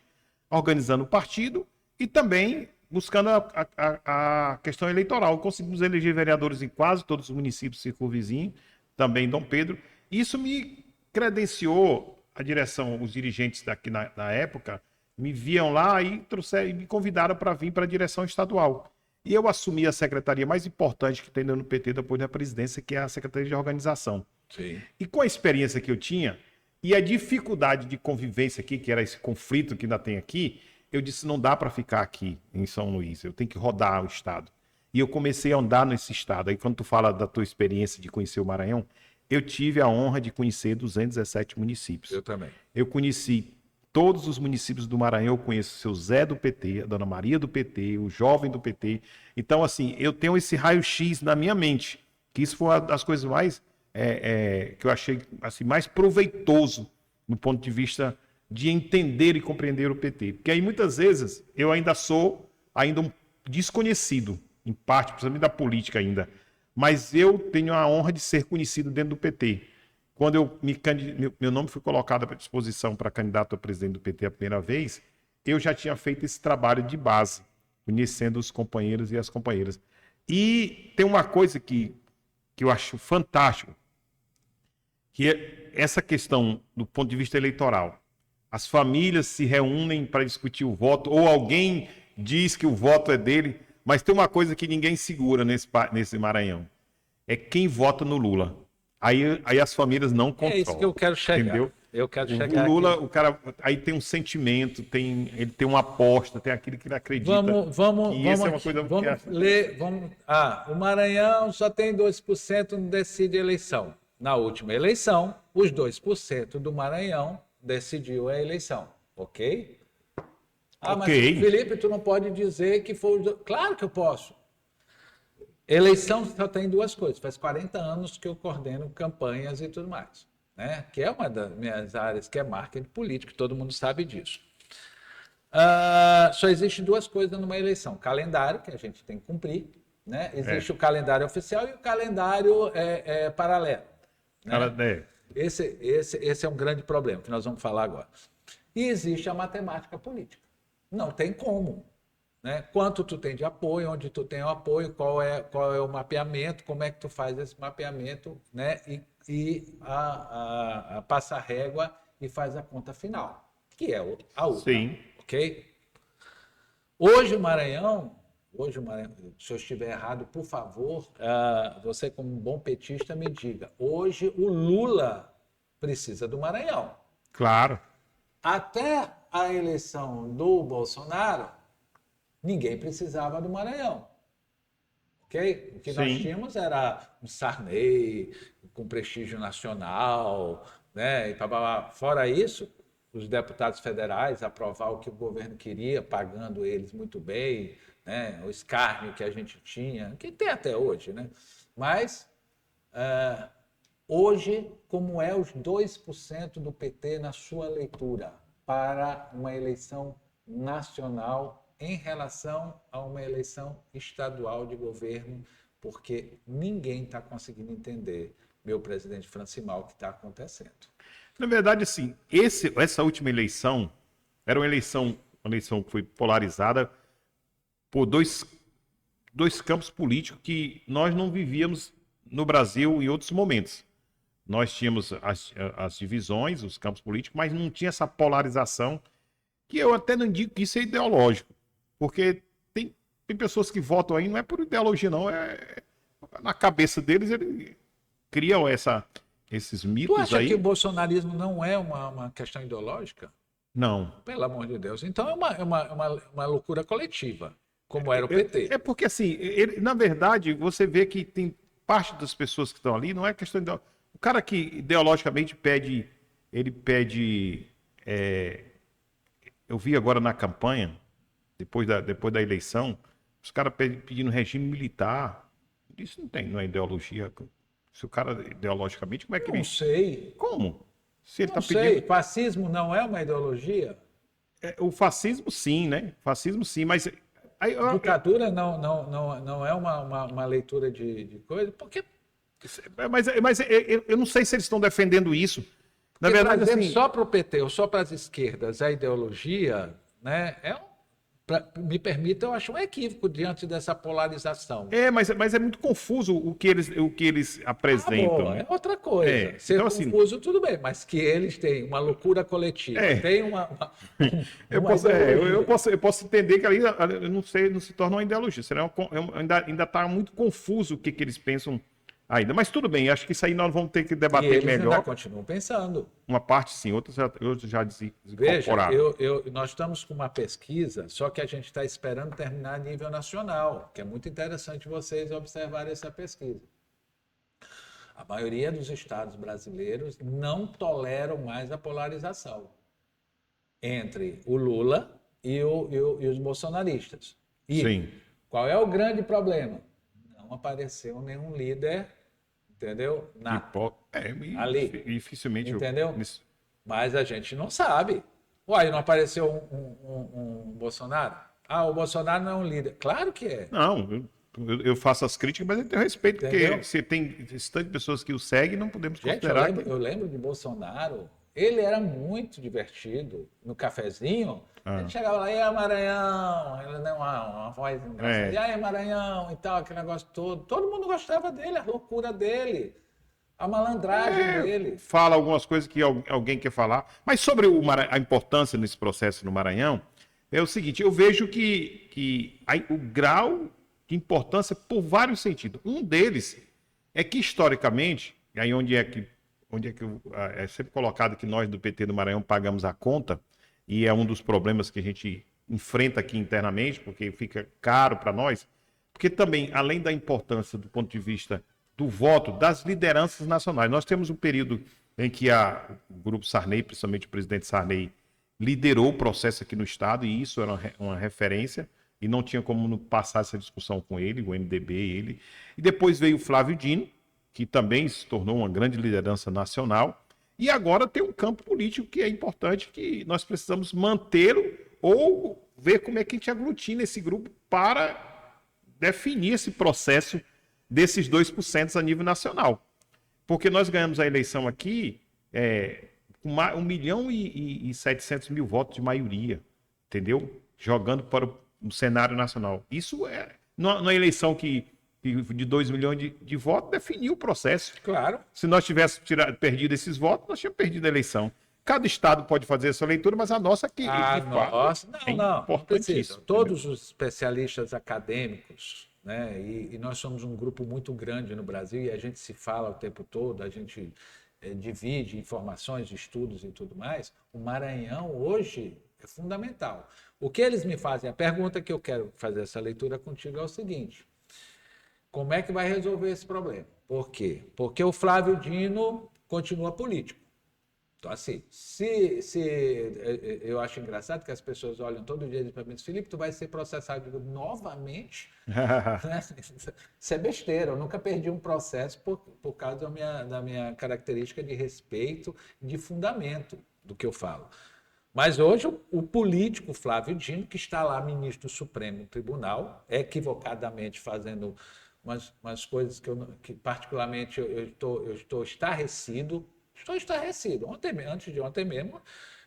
organizando o partido e também buscando a questão eleitoral. Conseguimos eleger vereadores em quase todos os municípios circunvizinhos, também em Dom Pedro. Isso me credenciou, a direção, os dirigentes daqui na época, me viam lá e me convidaram para vir para a direção estadual. E eu assumi a secretaria mais importante que tem no PT depois da presidência, que é a Secretaria de Organização. Sim. E com a experiência que eu tinha e a dificuldade de convivência aqui, que era esse conflito que ainda tem aqui, eu disse, não dá para ficar aqui em São Luís, eu tenho que rodar o estado. E eu comecei a andar nesse estado. Aí quando tu fala da tua experiência de conhecer o Maranhão, eu tive a honra de conhecer 217 municípios. Eu também. Eu conheci todos os municípios do Maranhão, eu conheço o seu Zé do PT, a Dona Maria do PT, o jovem do PT. Então, assim, eu tenho esse raio-x na minha mente, que isso foi uma das coisas mais, que eu achei assim, mais proveitoso no ponto de vista de entender e compreender o PT. Porque aí, muitas vezes, eu ainda sou um desconhecido, em parte, principalmente da política ainda, mas eu tenho a honra de ser conhecido dentro do PT. Quando meu nome foi colocado à disposição para candidato a presidente do PT a primeira vez, eu já tinha feito esse trabalho de base, conhecendo os companheiros e as companheiras. E tem uma coisa que eu acho fantástico, que é essa questão do ponto de vista eleitoral. As famílias se reúnem para discutir o voto, ou alguém diz que o voto é dele, mas tem uma coisa que ninguém segura nesse Maranhão. É quem vota no Lula. Aí as famílias não controlam. É isso que eu quero chegar. Entendeu? Eu quero chegar o Lula, aqui. o cara, aí tem um sentimento, ele tem uma aposta, tem aquilo que ele acredita. O Maranhão só tem 2% não decide eleição. Na última eleição, os 2% do Maranhão decidiu a eleição. Ok? Mas Felipe, tu não pode dizer que foi... Claro que eu posso. Eleição só tem duas coisas. Faz 40 anos que eu coordeno campanhas e tudo mais, né? Que é uma das minhas áreas, que é marketing político, todo mundo sabe disso. Só existe duas coisas numa eleição. Calendário, que a gente tem que cumprir, né? Existe o calendário oficial e o calendário paralelo. Né? Esse é um grande problema, que nós vamos falar agora. E existe a matemática política. Não tem como. Né? Quanto tu tem de apoio, onde tu tem o apoio, qual é o mapeamento, como é que tu faz esse mapeamento, né? E passa a régua e faz a conta final, que é a outra. Sim. Ok? Hoje o Maranhão, se eu estiver errado, por favor, você como um bom petista me diga, hoje o Lula precisa do Maranhão. Claro. Até a eleição do Bolsonaro, ninguém precisava do Maranhão. ok? O que nós tínhamos era um Sarney com prestígio nacional, né? E fora isso, os deputados federais aprovar o que o governo queria, pagando eles muito bem, né? O escárnio que a gente tinha, que tem até hoje, né? Mas hoje, como é os 2% do PT na sua leitura para uma eleição nacional em relação a uma eleição estadual de governo, porque ninguém está conseguindo entender, meu presidente Francimal, o que está acontecendo. Na verdade, assim, essa última eleição era uma eleição que foi polarizada por dois campos políticos que nós não vivíamos no Brasil em outros momentos. Nós tínhamos as divisões, os campos políticos, mas não tinha essa polarização, que eu até não digo que isso é ideológico, porque tem pessoas que votam aí, não é por ideologia, não, na cabeça deles, eles criam esses Tu mitos acha que o aí. bolsonarismo não é uma questão ideológica? Não. Pelo amor de Deus. Então é uma loucura coletiva, como era o PT. É porque, assim, na verdade, você vê que tem parte das pessoas que estão ali, não é questão de. O cara que ideologicamente ele pede. Eu vi agora na campanha, depois da eleição, os caras pedindo regime militar. Isso não é ideologia. Se o cara, ideologicamente, como é que Não ele. sei. Como? Se ele Não está sei. pedindo. Fascismo não é uma ideologia? O fascismo, sim, né? Fascismo, sim, mas. Ditadura não é uma leitura de coisa? Porque Mas eu não sei se eles estão defendendo isso. Na porque verdade, trazendo assim. só para o PT ou só para as esquerdas a ideologia, né, me permita, eu acho um equívoco diante dessa polarização. Mas é muito confuso o que eles apresentam, Bom, né? é outra coisa. Ser Então, assim, confuso, tudo bem, mas que eles têm uma loucura coletiva, é, tem eu uma posso, ideologia. eu posso entender que ali, eu não sei, não se torna uma ideologia. Ainda está muito confuso o que eles pensam ainda. Mas tudo bem, acho que isso aí nós vamos ter que E debater eles ainda melhor. continuam pensando. Uma parte sim, outros já Veja, desincorporaram. nós estamos com uma pesquisa, só que a gente está esperando terminar a nível nacional, que é muito interessante vocês observarem essa pesquisa. A maioria dos estados brasileiros não toleram mais a polarização entre o Lula e os bolsonaristas. E Sim. qual é o grande problema? Não apareceu nenhum líder, entendeu? Ali, Dificilmente. entendeu? Mas a gente não sabe. Uai, não apareceu um Bolsonaro? Ah, o Bolsonaro não é um líder. Claro que é. Não, eu faço as críticas, mas eu tenho respeito, Entendeu? porque se tem esse tanto de pessoas que o seguem, não podemos Gente, considerar eu lembro de Bolsonaro. Ele era muito divertido no cafezinho. Ele chegava lá, e aí, Maranhão? Ele deu uma voz engraçada. É. E aí, Maranhão? E tal, aquele negócio todo. Todo mundo gostava dele, a loucura dele, a malandragem dele. Fala algumas coisas que alguém quer falar. Mas sobre a importância nesse processo no Maranhão, é o seguinte, eu vejo que o grau de importância por vários sentidos. Um deles é que, historicamente, aí é sempre colocado que nós do PT do Maranhão pagamos a conta, e é um dos problemas que a gente enfrenta aqui internamente, porque fica caro para nós, porque também, além da importância do ponto de vista do voto das lideranças nacionais, nós temos um período em que o grupo Sarney, principalmente o presidente Sarney, liderou o processo aqui no Estado, e isso era uma referência, e não tinha como não passar essa discussão com ele, o MDB, ele. E depois veio o Flávio Dino, que também se tornou uma grande liderança nacional, e agora tem um campo político que é importante, que nós precisamos mantê-lo ou ver como é que a gente aglutina esse grupo para definir esse processo desses 2% a nível nacional. Porque nós ganhamos a eleição aqui com 1.700.000 votos de maioria, entendeu? Jogando para o cenário nacional. Isso é numa eleição que de 2 milhões de votos definiu o processo. Claro. Se nós tivéssemos perdido esses votos, nós tínhamos perdido a eleição. Cada estado pode fazer essa leitura, mas a nossa aqui, Ah, de nossa, fato, não precisa. importantíssimo. Todos os especialistas acadêmicos, né? E nós somos um grupo muito grande no Brasil e a gente se fala o tempo todo, a gente divide informações, estudos e tudo mais. O Maranhão hoje é fundamental. O que eles me fazem, a pergunta que eu quero fazer essa leitura contigo é o seguinte: Como é que vai resolver esse problema? Por quê? Porque o Flávio Dino continua político. Então, assim, eu acho engraçado que as pessoas olham todo dia e dizem para mim, Felipe, tu vai ser processado novamente? Né? Isso é besteira, eu nunca perdi um processo por causa da minha característica de respeito e de fundamento do que eu falo. Mas hoje o político Flávio Dino, que está lá ministro do Supremo Tribunal, equivocadamente fazendo umas coisas que particularmente eu estou estarrecido. Estou estarrecido. Antes de ontem mesmo,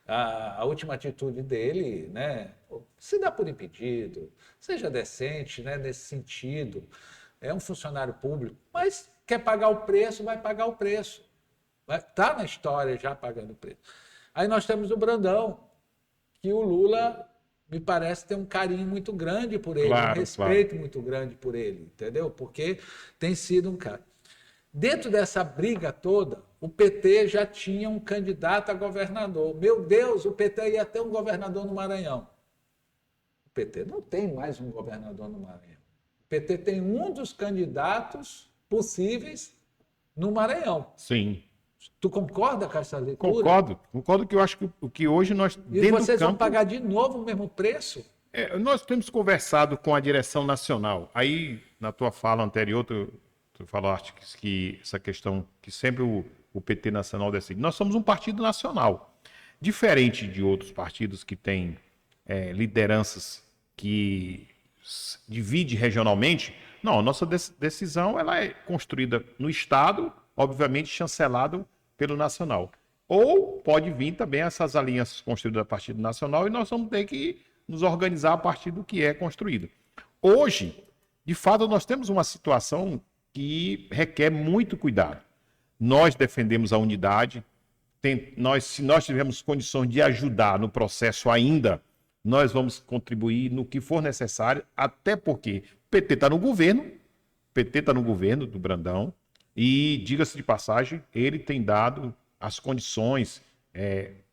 a última atitude dele, né, se dá por impedido, seja decente, né, nesse sentido. É um funcionário público, mas quer pagar o preço, vai pagar o preço. Está na história já pagando o preço. Aí nós temos o Brandão, que o Lula, me parece, tem um carinho muito grande por ele, Claro, um respeito muito grande por ele, entendeu? Porque tem sido um cara. Dentro dessa briga toda, o PT já tinha um candidato a governador. Meu Deus, o PT ia ter um governador no Maranhão. O PT não tem mais um governador no Maranhão. O PT tem um dos candidatos possíveis no Maranhão. Sim. Tu concorda com essa leitura? Concordo que eu acho que o que hoje nós, E dentro vocês do campo... vão pagar de novo o mesmo preço? Nós temos conversado com a direção nacional. Aí, na tua fala anterior, tu falaste que essa questão que sempre o PT nacional decide. Nós somos um partido nacional. Diferente de outros partidos que têm lideranças que divide regionalmente, não, a nossa decisão ela é construída no Estado, obviamente chancelado pelo nacional. Ou pode vir também essas alianças construídas a partir do nacional e nós vamos ter que nos organizar a partir do que é construído. Hoje, de fato, nós temos uma situação que requer muito cuidado. Nós defendemos a unidade, se nós tivermos condições de ajudar no processo ainda, nós vamos contribuir no que for necessário, até porque o PT está no governo do Brandão, e, diga-se de passagem, ele tem dado as condições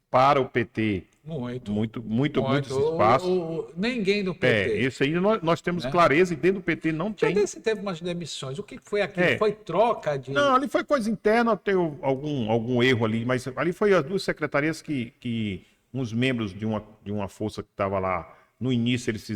para o PT muitos espaços. Ninguém do PT. Isso aí nós temos clareza e dentro do PT não tem. Já teve umas demissões. O que foi aquilo? Foi troca de... Não, ali foi coisa interna, teve algum erro ali, mas ali foi as duas secretarias que uns membros de uma força que estava lá, no início eles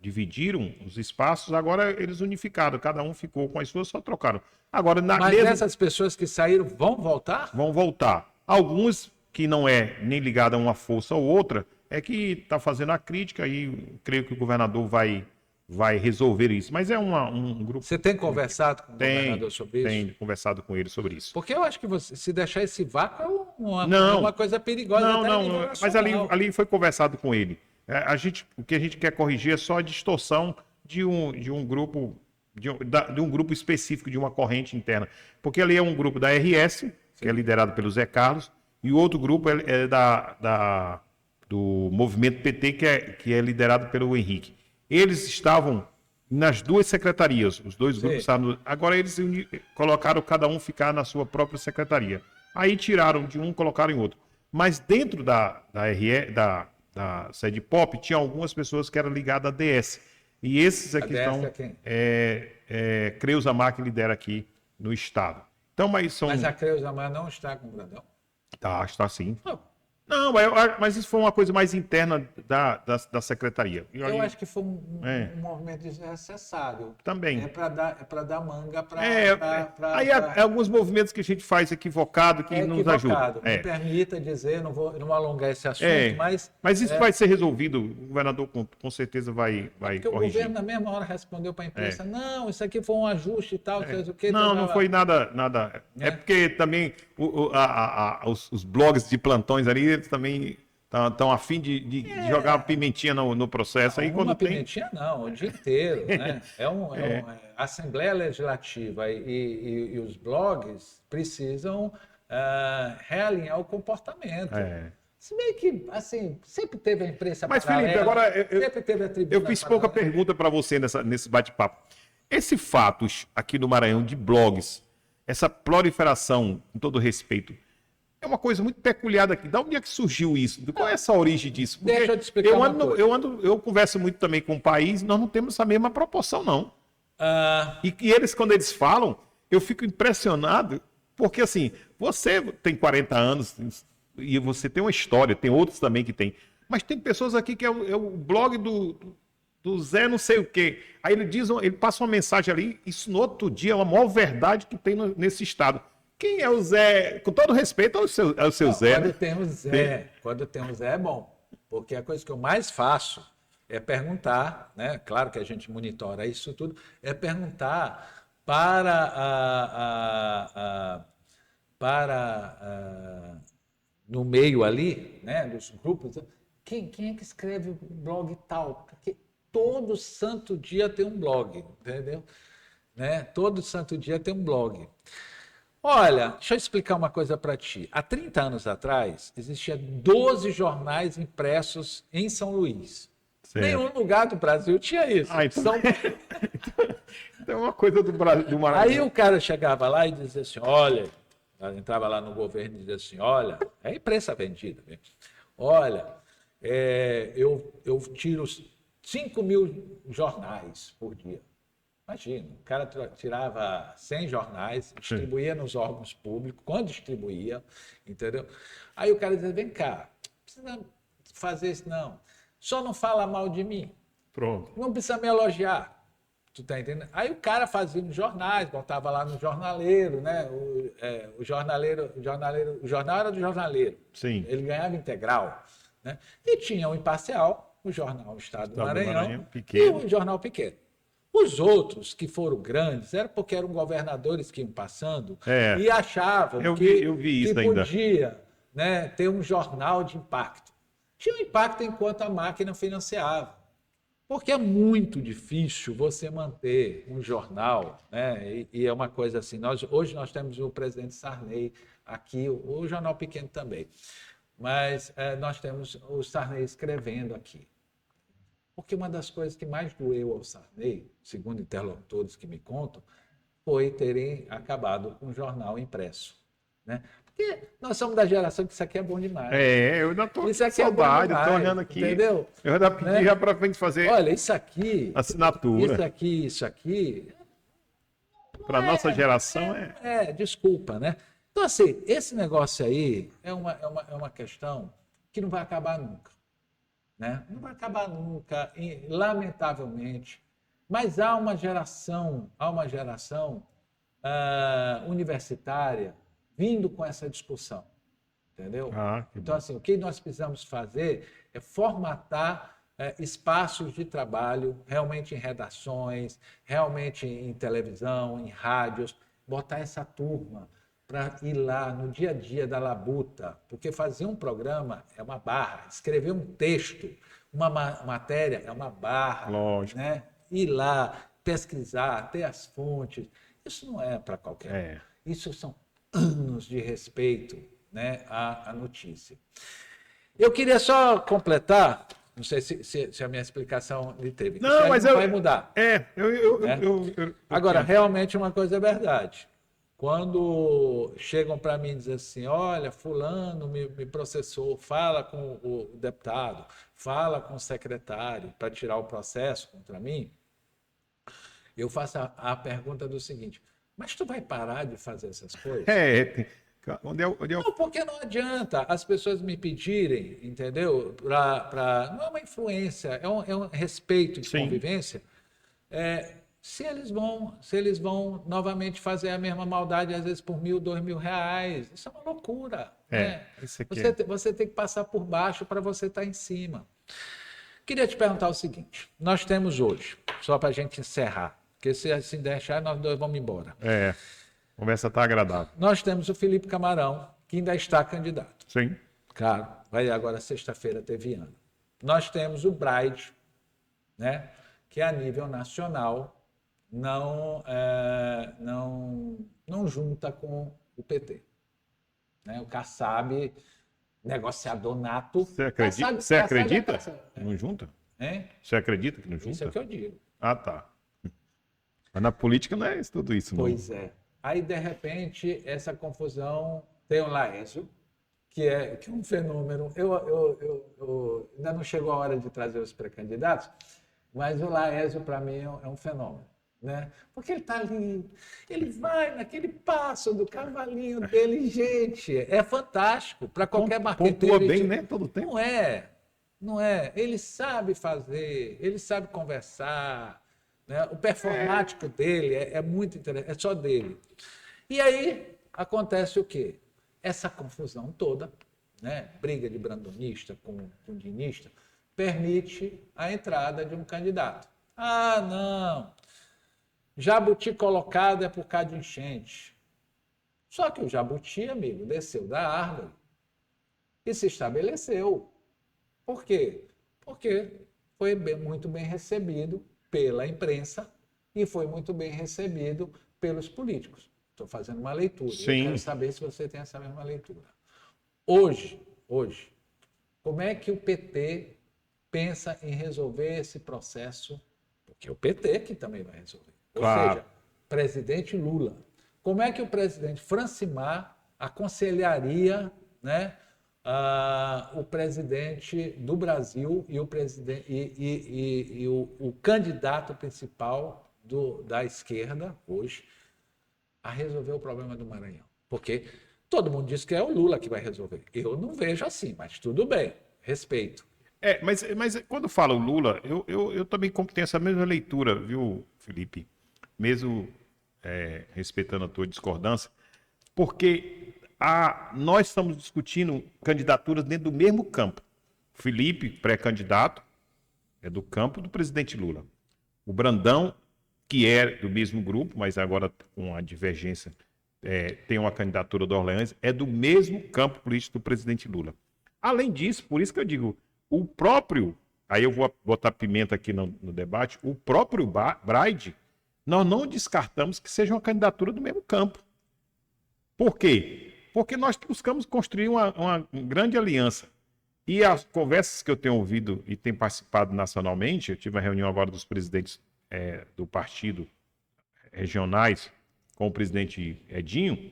dividiram os espaços, agora eles unificaram, cada um ficou com as suas, só trocaram. Agora, mas essas pessoas que saíram vão voltar? Vão voltar. Alguns que não é nem ligado a uma força ou outra, é que está fazendo a crítica e creio que o governador vai resolver isso. Mas é um grupo... Você tem conversado com o governador sobre isso? Tenho conversado com ele sobre isso. Porque eu acho que se deixar esse vácuo é uma coisa perigosa. Não. Mas ali foi conversado com ele. O que a gente quer corrigir é só a distorção de um grupo... De um grupo específico, de uma corrente interna. Porque ali é um grupo da RS, que é liderado pelo Zé Carlos, e o outro grupo é do movimento PT, que é liderado pelo Henrique. Eles estavam nas duas secretarias, os dois grupos estavam... Agora eles colocaram cada um ficar na sua própria secretaria. Aí tiraram de um e colocaram em outro. Mas dentro da sede POP, tinha algumas pessoas que eram ligadas à DS. E esses aqui estão... Creuza Mar, que lidera aqui no Estado. Então, mas a Creuza Mar não está com o Brandão? Está sim. Não, mas isso foi uma coisa mais interna da secretaria. Eu acho que foi um movimento desnecessário. Também. É para dar manga para... Aí há alguns movimentos que a gente faz equivocado que nos ajudam. Me permita dizer, não vou alongar esse assunto, mas... Mas isso vai ser resolvido, o governador com certeza vai porque corrigir. O governo na mesma hora respondeu para a imprensa, não, isso aqui foi um ajuste e tal, o que... Não foi nada. É porque também os blogs de plantões ali, eles também estão a fim de jogar uma pimentinha no processo. Não, aí, quando pimentinha não, o dia inteiro. Né? A Assembleia Legislativa e os blogs precisam realinhar o comportamento. Se bem que, assim, sempre teve a imprensa Mas, Felipe, agora sempre teve a tribuna eu fiz pouca pergunta para você nesse bate-papo. Esse fato aqui no Maranhão de blogs, essa proliferação, com todo respeito, é uma coisa muito peculiar daqui. Da onde é que surgiu isso? Qual é essa origem disso? Deixa eu te explicar uma coisa. Eu converso muito também com o país, nós não temos essa mesma proporção, não. E eles, quando eles falam, eu fico impressionado, porque assim, você tem 40 anos e você tem uma história, tem outros também que tem, mas tem pessoas aqui que é o blog do Zé não sei o quê. Aí ele passa uma mensagem ali, isso no outro dia é a maior verdade que tem nesse estado. Quem é o Zé? Com todo respeito ao seu Não, Zé, quando né? tem o Zé, quando tem o Zé é bom, porque a coisa que eu mais faço é perguntar, né? Claro que a gente monitora isso tudo, é perguntar no meio ali, né, dos grupos, quem é que escreve o blog tal? Porque todo santo dia tem um blog, entendeu? Né? Todo santo dia tem um blog. Olha, deixa eu explicar uma coisa para ti. Há 30 anos atrás, existia 12 jornais impressos em São Luís. Certo. Nenhum lugar do Brasil tinha isso. Então, então é uma coisa do Brasil, do Aí Maranhão. o cara chegava lá e dizia assim, olha, entrava lá no governo e dizia assim, olha, é imprensa vendida mesmo. Olha, eu tiro 5.000 jornais por dia. Imagina, o cara tirava 100 jornais, distribuía nos órgãos públicos, quando distribuía, entendeu? Aí o cara dizia, vem cá, não precisa fazer isso não, só não fala mal de mim, Pronto. não precisa me elogiar. Tu tá entendendo? Aí o cara fazia nos jornais, botava lá no jornaleiro, né? O jornal era do jornaleiro. Sim. Ele ganhava integral, né? E tinha o Imparcial, o jornal Estado do Maranhão, pequeno. e o jornal pequeno. Os outros que foram grandes era porque eram governadores que iam passando e achavam eu que vi isso ainda. podia, né, ter um jornal de impacto. Tinha um impacto enquanto a máquina financiava. Porque é muito difícil você manter um jornal, né? E é uma coisa assim, hoje nós temos o presidente Sarney aqui, o jornal pequeno também, mas nós temos o Sarney escrevendo aqui. Porque uma das coisas que mais doeu ao Sarney, segundo interlocutores que me contam, foi terem acabado com o jornal impresso, né? Porque nós somos da geração que isso aqui é bom demais. Eu ainda tô Isso com aqui é bom saudade, eu tô demais, olhando aqui. entendeu? Eu ainda pedi Né? já pra gente fazer Olha, isso aqui, assinatura. isso aqui, Para nossa geração desculpa, né? Então, assim, esse negócio aí é uma questão que não vai acabar nunca, né? Não vai acabar nunca, lamentavelmente. Mas há uma geração universitária vindo com essa discussão, entendeu? Então, assim, o que nós precisamos fazer é formatar espaços de trabalho, realmente em redações, realmente em televisão, em rádios, botar essa turma para ir lá no dia a dia da labuta, porque fazer um programa é uma barra, escrever um texto, uma matéria é uma barra, lógico. né? Ir lá, pesquisar, ter as fontes, isso não é para qualquer um. Isso são anos de respeito, né, à notícia. Eu queria só completar, não sei se a minha explicação lhe teve. Não, mas não vai mudar. Agora, realmente uma coisa é verdade. Quando chegam para mim e dizem assim, olha, fulano me processou, fala com o deputado, fala com o secretário para tirar o processo contra mim, eu faço a pergunta do seguinte, mas tu vai parar de fazer essas coisas? Não, porque não adianta as pessoas me pedirem, entendeu? Não é uma influência, é um respeito de convivência. Se eles vão novamente fazer a mesma maldade, às vezes por R$1.000, R$2.000, isso é uma loucura. Né? Você tem que passar por baixo para você estar em cima. Queria te perguntar o seguinte, nós temos hoje, só para a gente encerrar, porque se assim deixar, nós dois vamos embora. A conversa está agradável. Nós temos o Felipe Camarão, que ainda está candidato. Sim. Claro, vai agora sexta-feira ter Viana. Nós temos o Braide, né, que a nível nacional não junta com o PT. Né? O Kassab, negociador nato. Você acredita? Não junta? Hein? Você acredita que não junta? Isso é o que eu digo. Ah, tá. Mas na política não é tudo isso, não. Pois é. Aí, de repente, essa confusão tem o Laércio, que é um fenômeno. Eu ainda não chegou a hora de trazer os pré-candidatos, mas o Laércio, para mim, é um fenômeno. né? Porque ele está ali, ele vai naquele passo do cavalinho dele, gente, é fantástico para qualquer marqueteiro. Pontua bem, né? Todo tempo. Não é. Ele sabe fazer, ele sabe conversar, né? O performático dele é muito interessante, é só dele. E aí acontece o quê? Essa confusão toda, né? Briga de brandonista com dinista, permite a entrada de um candidato. Ah, não, jabuti colocado é por causa de enchente. Só que o jabuti, amigo, desceu da árvore e se estabeleceu. Por quê? Porque foi muito bem recebido pela imprensa e foi muito bem recebido pelos políticos. Estou fazendo uma leitura. Sim. Eu quero saber se você tem essa mesma leitura. Hoje, como é que o PT pensa em resolver esse processo? Porque é o PT que também vai resolver. Claro. Ou seja, presidente Lula. Como é que o presidente Francimar aconselharia, né, o presidente do Brasil e o candidato principal da esquerda hoje a resolver o problema do Maranhão? Porque todo mundo diz que é o Lula que vai resolver. Eu não vejo assim, mas tudo bem, respeito. Mas quando fala o Lula, eu também tenho essa mesma leitura, viu, Felipe? Mesmo respeitando a tua discordância, porque nós estamos discutindo candidaturas dentro do mesmo campo. Felipe, pré-candidato, é do campo do presidente Lula. O Brandão, que é do mesmo grupo, mas agora com a divergência, tem uma candidatura do Orleans, é do mesmo campo político do presidente Lula. Além disso, por isso que eu digo, o próprio, aí eu vou botar pimenta aqui no debate, o próprio Braide, nós não descartamos que seja uma candidatura do mesmo campo. Por quê? Porque nós buscamos construir uma grande aliança. E as conversas que eu tenho ouvido e tenho participado nacionalmente, eu tive uma reunião agora dos presidentes do partido regionais com o presidente Edinho,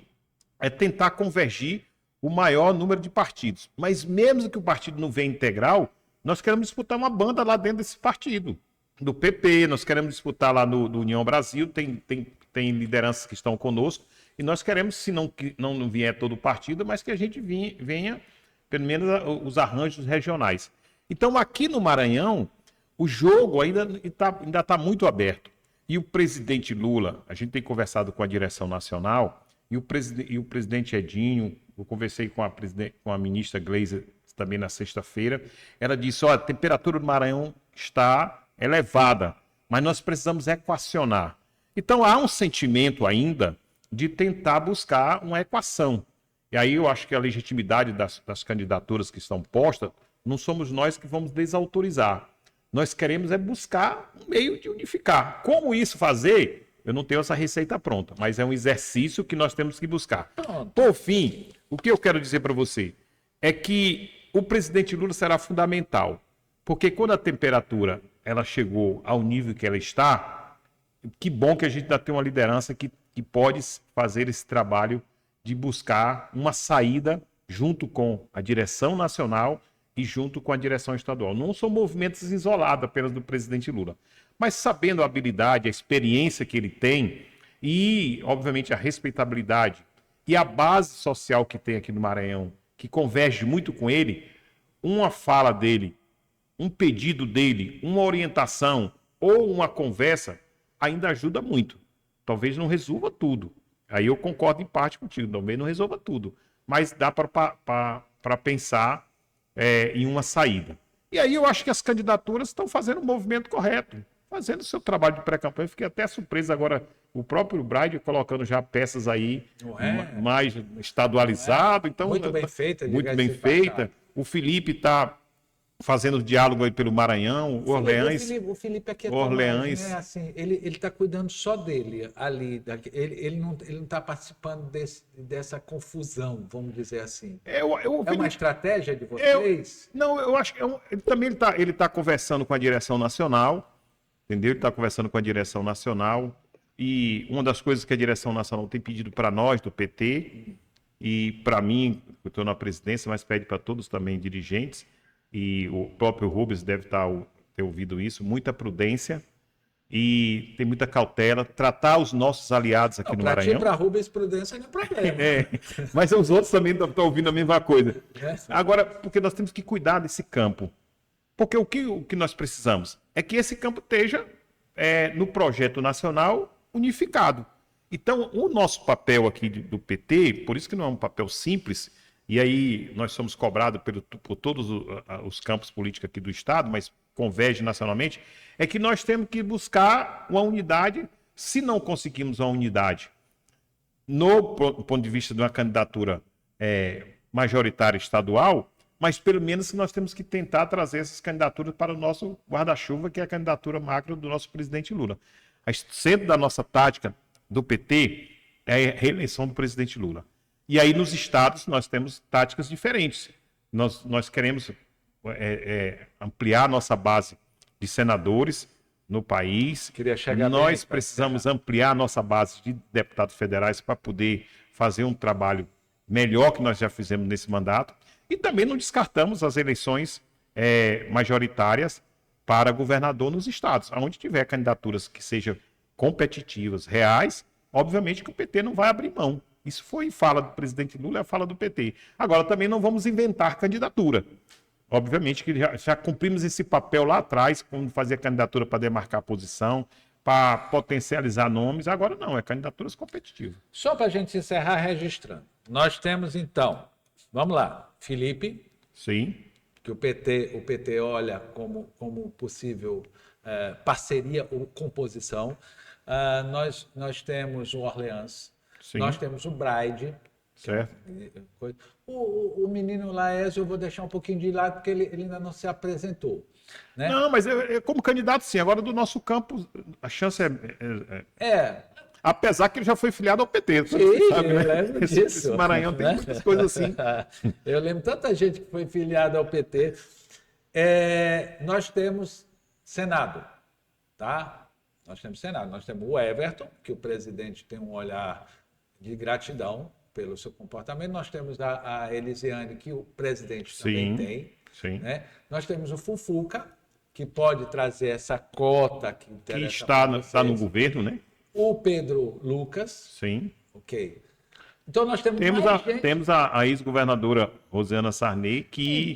é tentar convergir o maior número de partidos. Mas mesmo que o partido não venha integral, nós queremos disputar uma banda lá dentro desse partido. Do PP, nós queremos disputar lá no União Brasil, tem lideranças que estão conosco, e nós queremos, se não vier todo o partido, mas que a gente venha, pelo menos, os arranjos regionais. Então, aqui no Maranhão, o jogo ainda está muito aberto. E o presidente Lula, a gente tem conversado com a direção nacional, e o presidente Edinho, eu conversei com a ministra Gleiser também na sexta-feira, ela disse, a temperatura do Maranhão está elevada, mas nós precisamos equacionar. Então, há um sentimento ainda de tentar buscar uma equação. E aí eu acho que a legitimidade das candidaturas que estão postas, não somos nós que vamos desautorizar. Nós queremos buscar um meio de unificar. Como isso fazer? Eu não tenho essa receita pronta, mas é um exercício que nós temos que buscar. Por fim, o que eu quero dizer para você é que o presidente Lula será fundamental, porque quando a temperatura ela chegou ao nível que ela está, que bom que a gente ainda tem uma liderança que pode fazer esse trabalho de buscar uma saída junto com a direção nacional e junto com a direção estadual. Não são movimentos isolados apenas do presidente Lula, mas sabendo a habilidade, a experiência que ele tem e, obviamente, a respeitabilidade e a base social que tem aqui no Maranhão, que converge muito com ele, uma fala dele, um pedido dele, uma orientação ou uma conversa ainda ajuda muito. Talvez não resolva tudo. Aí eu concordo em parte contigo, talvez não resolva tudo, mas dá para pensar em uma saída. E aí eu acho que as candidaturas estão fazendo o movimento correto, fazendo o seu trabalho de pré-campanha. Fiquei até surpreso agora, o próprio Braide colocando já peças aí mais estadualizado. Então, muito bem feita. Muito bem feita. O Felipe está fazendo diálogo aí pelo Maranhão, o Orleans. O Felipe aqui é Orleans. né? Assim, ele está cuidando só dele ali. Ele não está participando dessa confusão, vamos dizer assim. É uma estratégia de vocês? Eu acho que ele tá conversando com a direção nacional, entendeu? Ele está conversando com a direção nacional e uma das coisas que a direção nacional tem pedido para nós do PT e para mim, eu estou na presidência, mas pede para todos também dirigentes, e o próprio Rubens deve ter ouvido isso, muita prudência e ter muita cautela, tratar os nossos aliados aqui no Maranhão. Para Rubens Prudência não é problema. Mas os outros também estão ouvindo a mesma coisa. É. Agora, porque nós temos que cuidar desse campo. Porque o que nós precisamos é que esse campo esteja no projeto nacional unificado. Então, o nosso papel aqui do PT, por isso que não é um papel simples, e aí nós somos cobrados por todos os campos políticos aqui do Estado, mas converge nacionalmente, é que nós temos que buscar uma unidade. Se não conseguimos uma unidade no ponto de vista de uma candidatura majoritária estadual, mas pelo menos nós temos que tentar trazer essas candidaturas para o nosso guarda-chuva, que é a candidatura macro do nosso presidente Lula. O centro da nossa tática do PT é a reeleição do presidente Lula. E aí nos estados nós temos táticas diferentes. Nós queremos ampliar a nossa base de senadores no país. Nós precisamos ampliar a nossa base de deputados federais para poder fazer um trabalho melhor que nós já fizemos nesse mandato. E também não descartamos as eleições majoritárias para governador nos estados. Onde tiver candidaturas que sejam competitivas, reais, obviamente que o PT não vai abrir mão. Isso foi fala do presidente Lula, é a fala do PT. Agora, também não vamos inventar candidatura. Obviamente que já cumprimos esse papel lá atrás, quando fazia candidatura para demarcar a posição, para potencializar nomes. Agora não, é candidaturas competitivas. Só para a gente encerrar registrando. Nós temos, então, vamos lá, Felipe. Sim. Que o PT olha como possível parceria ou composição. Nós temos o Orleans, sim. Nós temos o Braide. Certo. O menino Laésio eu vou deixar um pouquinho de lado porque ele ainda não se apresentou. Né? Não, mas como candidato sim. Agora do nosso campo a chance apesar que ele já foi filiado ao PT. Sim, sabe, né? Eu lembro disso. Esse Maranhão tem muitas coisas assim. Eu lembro tanta gente que foi filiada ao PT. Nós temos Senado, tá? Nós temos Senado. Nós temos o Everton, que o presidente tem um olhar de gratidão pelo seu comportamento. Nós temos a Elisiane, que o presidente também tem. Sim. Né? Nós temos o Fufuca, que pode trazer essa cota que interessa. Que está no governo, né? O Pedro Lucas. Sim. Ok. Então nós temos temos a ex-governadora Rosiana Sarney, que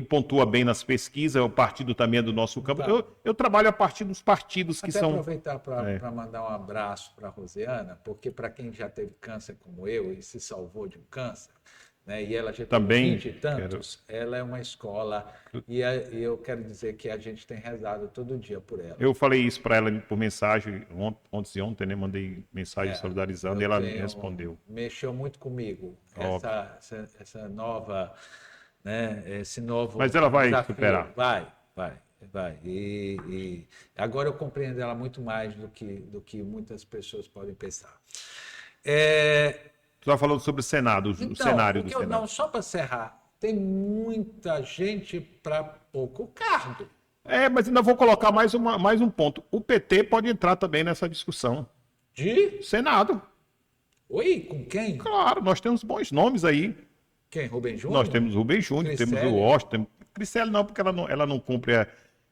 pontua bem nas pesquisas, o partido também é do nosso campo. Então, eu trabalho a partir dos partidos que são... aproveitar para mandar um abraço para a Rosiana, porque para quem já teve câncer como eu e se salvou de um câncer, né, e ela já tem 20 e tantos, ela é uma escola, e eu quero dizer que a gente tem rezado todo dia por ela. Eu falei isso para ela por mensagem ontem, né? Mandei mensagem solidarizando e ela me respondeu. Mexeu muito comigo, essa nova, né, esse novo Mas ela vai desafio. superar. Vai. E agora eu compreendo ela muito mais do que muitas pessoas podem pensar. Você estava falando sobre o Senado, o cenário do Senado. Não, só para encerrar, tem muita gente para pouco cargo. Mas ainda vou colocar mais um ponto. O PT pode entrar também nessa discussão. De? Senado. Oi, com quem? Claro, nós temos bons nomes aí. Quem? Rubem Júnior? Nós temos Rubem Júnior, temos o Washington. Cricele não, porque ela não cumpre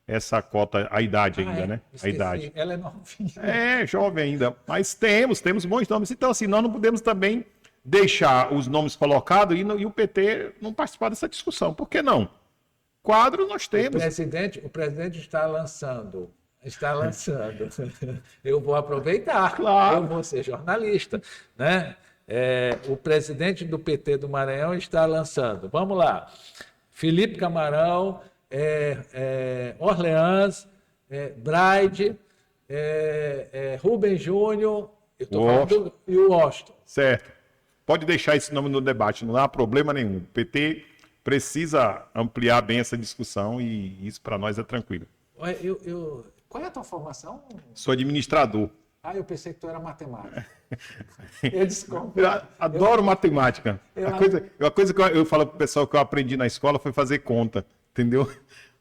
essa cota, a idade ainda, né? Esqueci. A idade. Ela é novinha. Jovem ainda. Mas temos bons nomes. Então, assim, nós não podemos também deixar os nomes colocados e o PT não participar dessa discussão. Por que não? Quadro nós temos. O presidente está lançando. Eu vou aproveitar. Claro. Eu vou ser jornalista. Né? O presidente do PT do Maranhão está lançando. Vamos lá. Felipe Camarão, Orleans, Braide, Rubem Júnior e o Washington. Certo. Pode deixar esse nome no debate, não há problema nenhum. O PT precisa ampliar bem essa discussão e isso para nós é tranquilo. Qual é a tua formação? Sou administrador. Eu pensei que tu era matemático. Eu desculpa. Eu adoro matemática. A coisa que eu falo para o pessoal que eu aprendi na escola foi fazer conta, entendeu?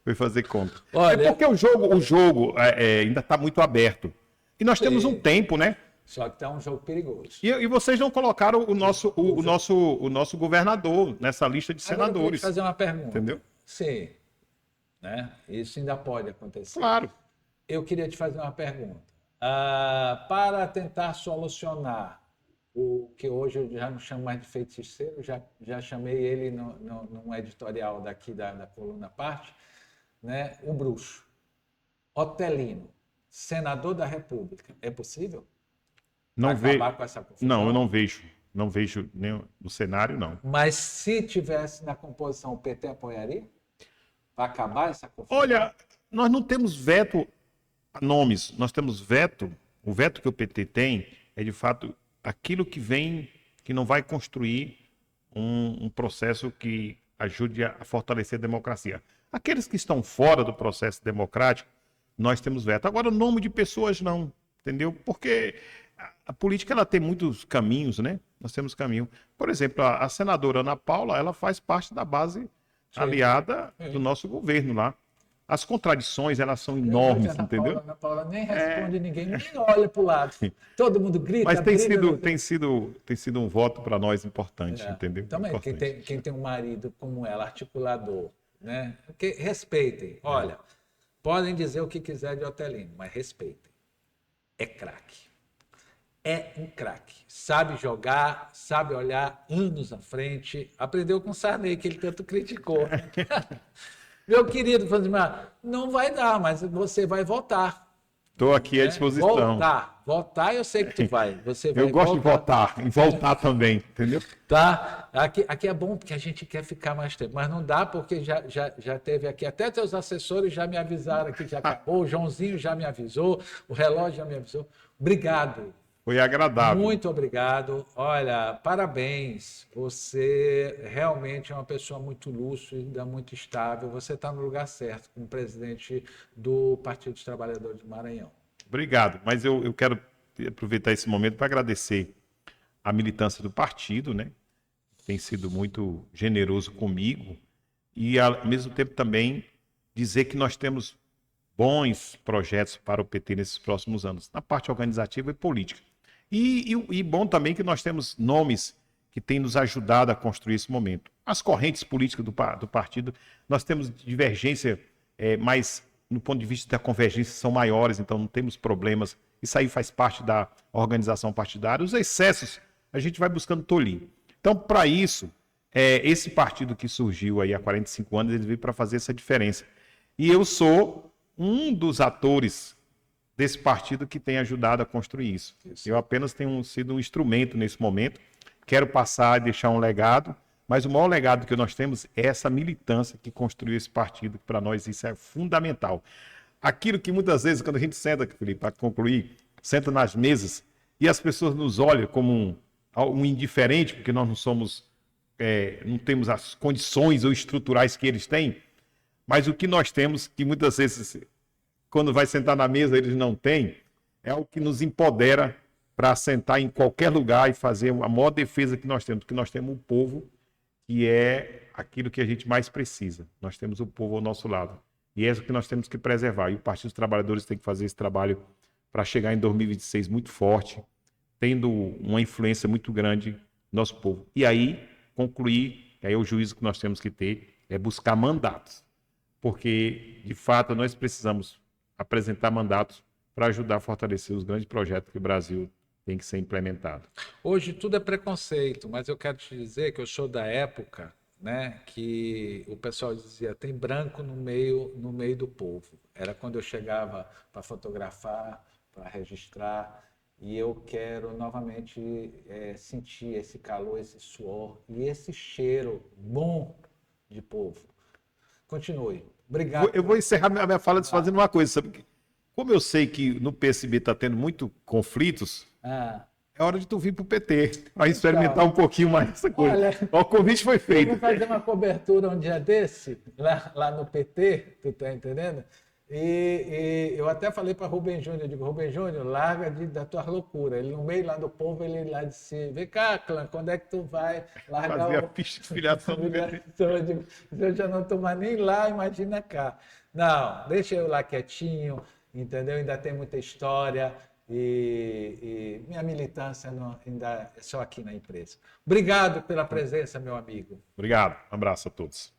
Foi fazer conta. Olha, porque o jogo ainda está muito aberto. E nós temos um tempo, né? Só que está um jogo perigoso. E vocês não colocaram o nosso governador nessa lista de senadores. Agora eu vou fazer uma pergunta. Entendeu? Sim. Né? Isso ainda pode acontecer. Claro. eu queria te fazer uma pergunta. Para tentar solucionar o que hoje eu já não chamo mais de feiticeiro, já chamei ele num editorial daqui da coluna Parte, né? O bruxo, Otelino, senador da República. É possível? Para Não vê, acabar com essa não, eu confusão? não vejo nem no cenário, não. Mas se tivesse na composição, o PT apoiaria? Para acabar essa confusão? Olha, nós não temos veto a nomes, nós temos veto, o veto que o PT tem é de fato aquilo que vem, que não vai construir um processo que ajude a fortalecer a democracia. Aqueles que estão fora do processo democrático, nós temos veto. Agora, o nome de pessoas não, entendeu? Porque a política ela tem muitos caminhos, né? Nós temos caminho. Por exemplo, a senadora Ana Paula, ela faz parte da base Sim. aliada do nosso governo lá. As contradições, elas são Eu gosto de enormes, entendeu? Ana Paula nem responde ninguém, nem olha para o lado. Todo mundo grita, Mas tem briga. sido, tem sido um voto para nós importante, entendeu? Também, Importante. quem tem um marido como ela, articulador, né? Porque respeitem. Olha, podem dizer o que quiser de Otelino, mas respeitem. É craque. É um craque. Sabe jogar, sabe olhar anos à frente. Aprendeu com o Sarney, que ele tanto criticou. Meu querido Fazimar, não vai dar, mas você vai votar. Estou aqui à Né? disposição. Votar eu sei que tu vai. Você Eu vai gosto de votar. votar, em voltar também, entendeu? Tá? Aqui é bom porque a gente quer ficar mais tempo, mas não dá porque já teve aqui, até teus assessores já me avisaram que já acabou, o Joãozinho já me avisou, o relógio já me avisou. Obrigado, Foi agradável. muito obrigado. Olha, parabéns. Você realmente é uma pessoa muito lúcida, muito estável. Você está no lugar certo como presidente do Partido dos Trabalhadores do Maranhão. Obrigado. Mas eu quero aproveitar esse momento para agradecer a militância do partido, né? Tem sido muito generoso comigo e, ao mesmo tempo, também dizer que nós temos bons projetos para o PT nesses próximos anos, na parte organizativa e política. E bom também que nós temos nomes que têm nos ajudado a construir esse momento. As correntes políticas do partido, nós temos divergência, mas no ponto de vista da convergência são maiores, então não temos problemas. Isso aí faz parte da organização partidária. Os excessos a gente vai buscando tolir. Então, para isso, esse partido que surgiu aí há 45 anos, ele veio para fazer essa diferença. E eu sou um dos atores desse partido que tem ajudado a construir isso. Eu apenas tenho sido um instrumento nesse momento. Quero passar e deixar um legado, mas o maior legado que nós temos é essa militância que construiu esse partido, que para nós isso é fundamental. Aquilo que muitas vezes, quando a gente senta, Felipe, para concluir, senta nas mesas e as pessoas nos olham como um indiferente, porque nós não somos, não temos as condições ou estruturais que eles têm, mas o que nós temos, que muitas vezes, quando vai sentar na mesa, eles não têm, é o que nos empodera para sentar em qualquer lugar e fazer a maior defesa que nós temos, porque nós temos o povo, que é aquilo que a gente mais precisa. Nós temos o povo ao nosso lado. E é isso que nós temos que preservar. E o Partido dos Trabalhadores tem que fazer esse trabalho para chegar em 2026 muito forte, tendo uma influência muito grande no nosso povo. E aí, concluir, aí o juízo que nós temos que ter é buscar mandatos. Porque, de fato, nós precisamos apresentar mandatos para ajudar a fortalecer os grandes projetos que o Brasil tem que ser implementado. Hoje tudo é preconceito, mas eu quero te dizer que eu sou da época, né, que o pessoal dizia tem branco no meio do povo. Era quando eu chegava para fotografar, para registrar, e eu quero novamente sentir esse calor, esse suor e esse cheiro bom de povo. Continue. Obrigado. Eu vou encerrar minha fala fazendo uma coisa, sabe? Como eu sei que no PSB está tendo muito conflitos, é hora de tu vir para o PT, para experimentar um pouquinho mais essa coisa. Olha, o convite foi eu feito. vou fazer uma cobertura um dia desse, lá no PT, tu tá entendendo? E eu até falei para Rubem Júnior, eu digo, Rubem Júnior, larga da tua loucura. Ele no meio lá do povo, ele lá disse, vem cá, clã, quando é que tu vai largar fazer a ficha de filiação do PT? Eu digo, eu já não estou mais nem lá, imagina cá. Não, deixa eu lá quietinho, entendeu? Ainda tem muita história e minha militância ainda é só aqui na empresa. Obrigado pela presença, meu amigo. Obrigado. Um abraço a todos.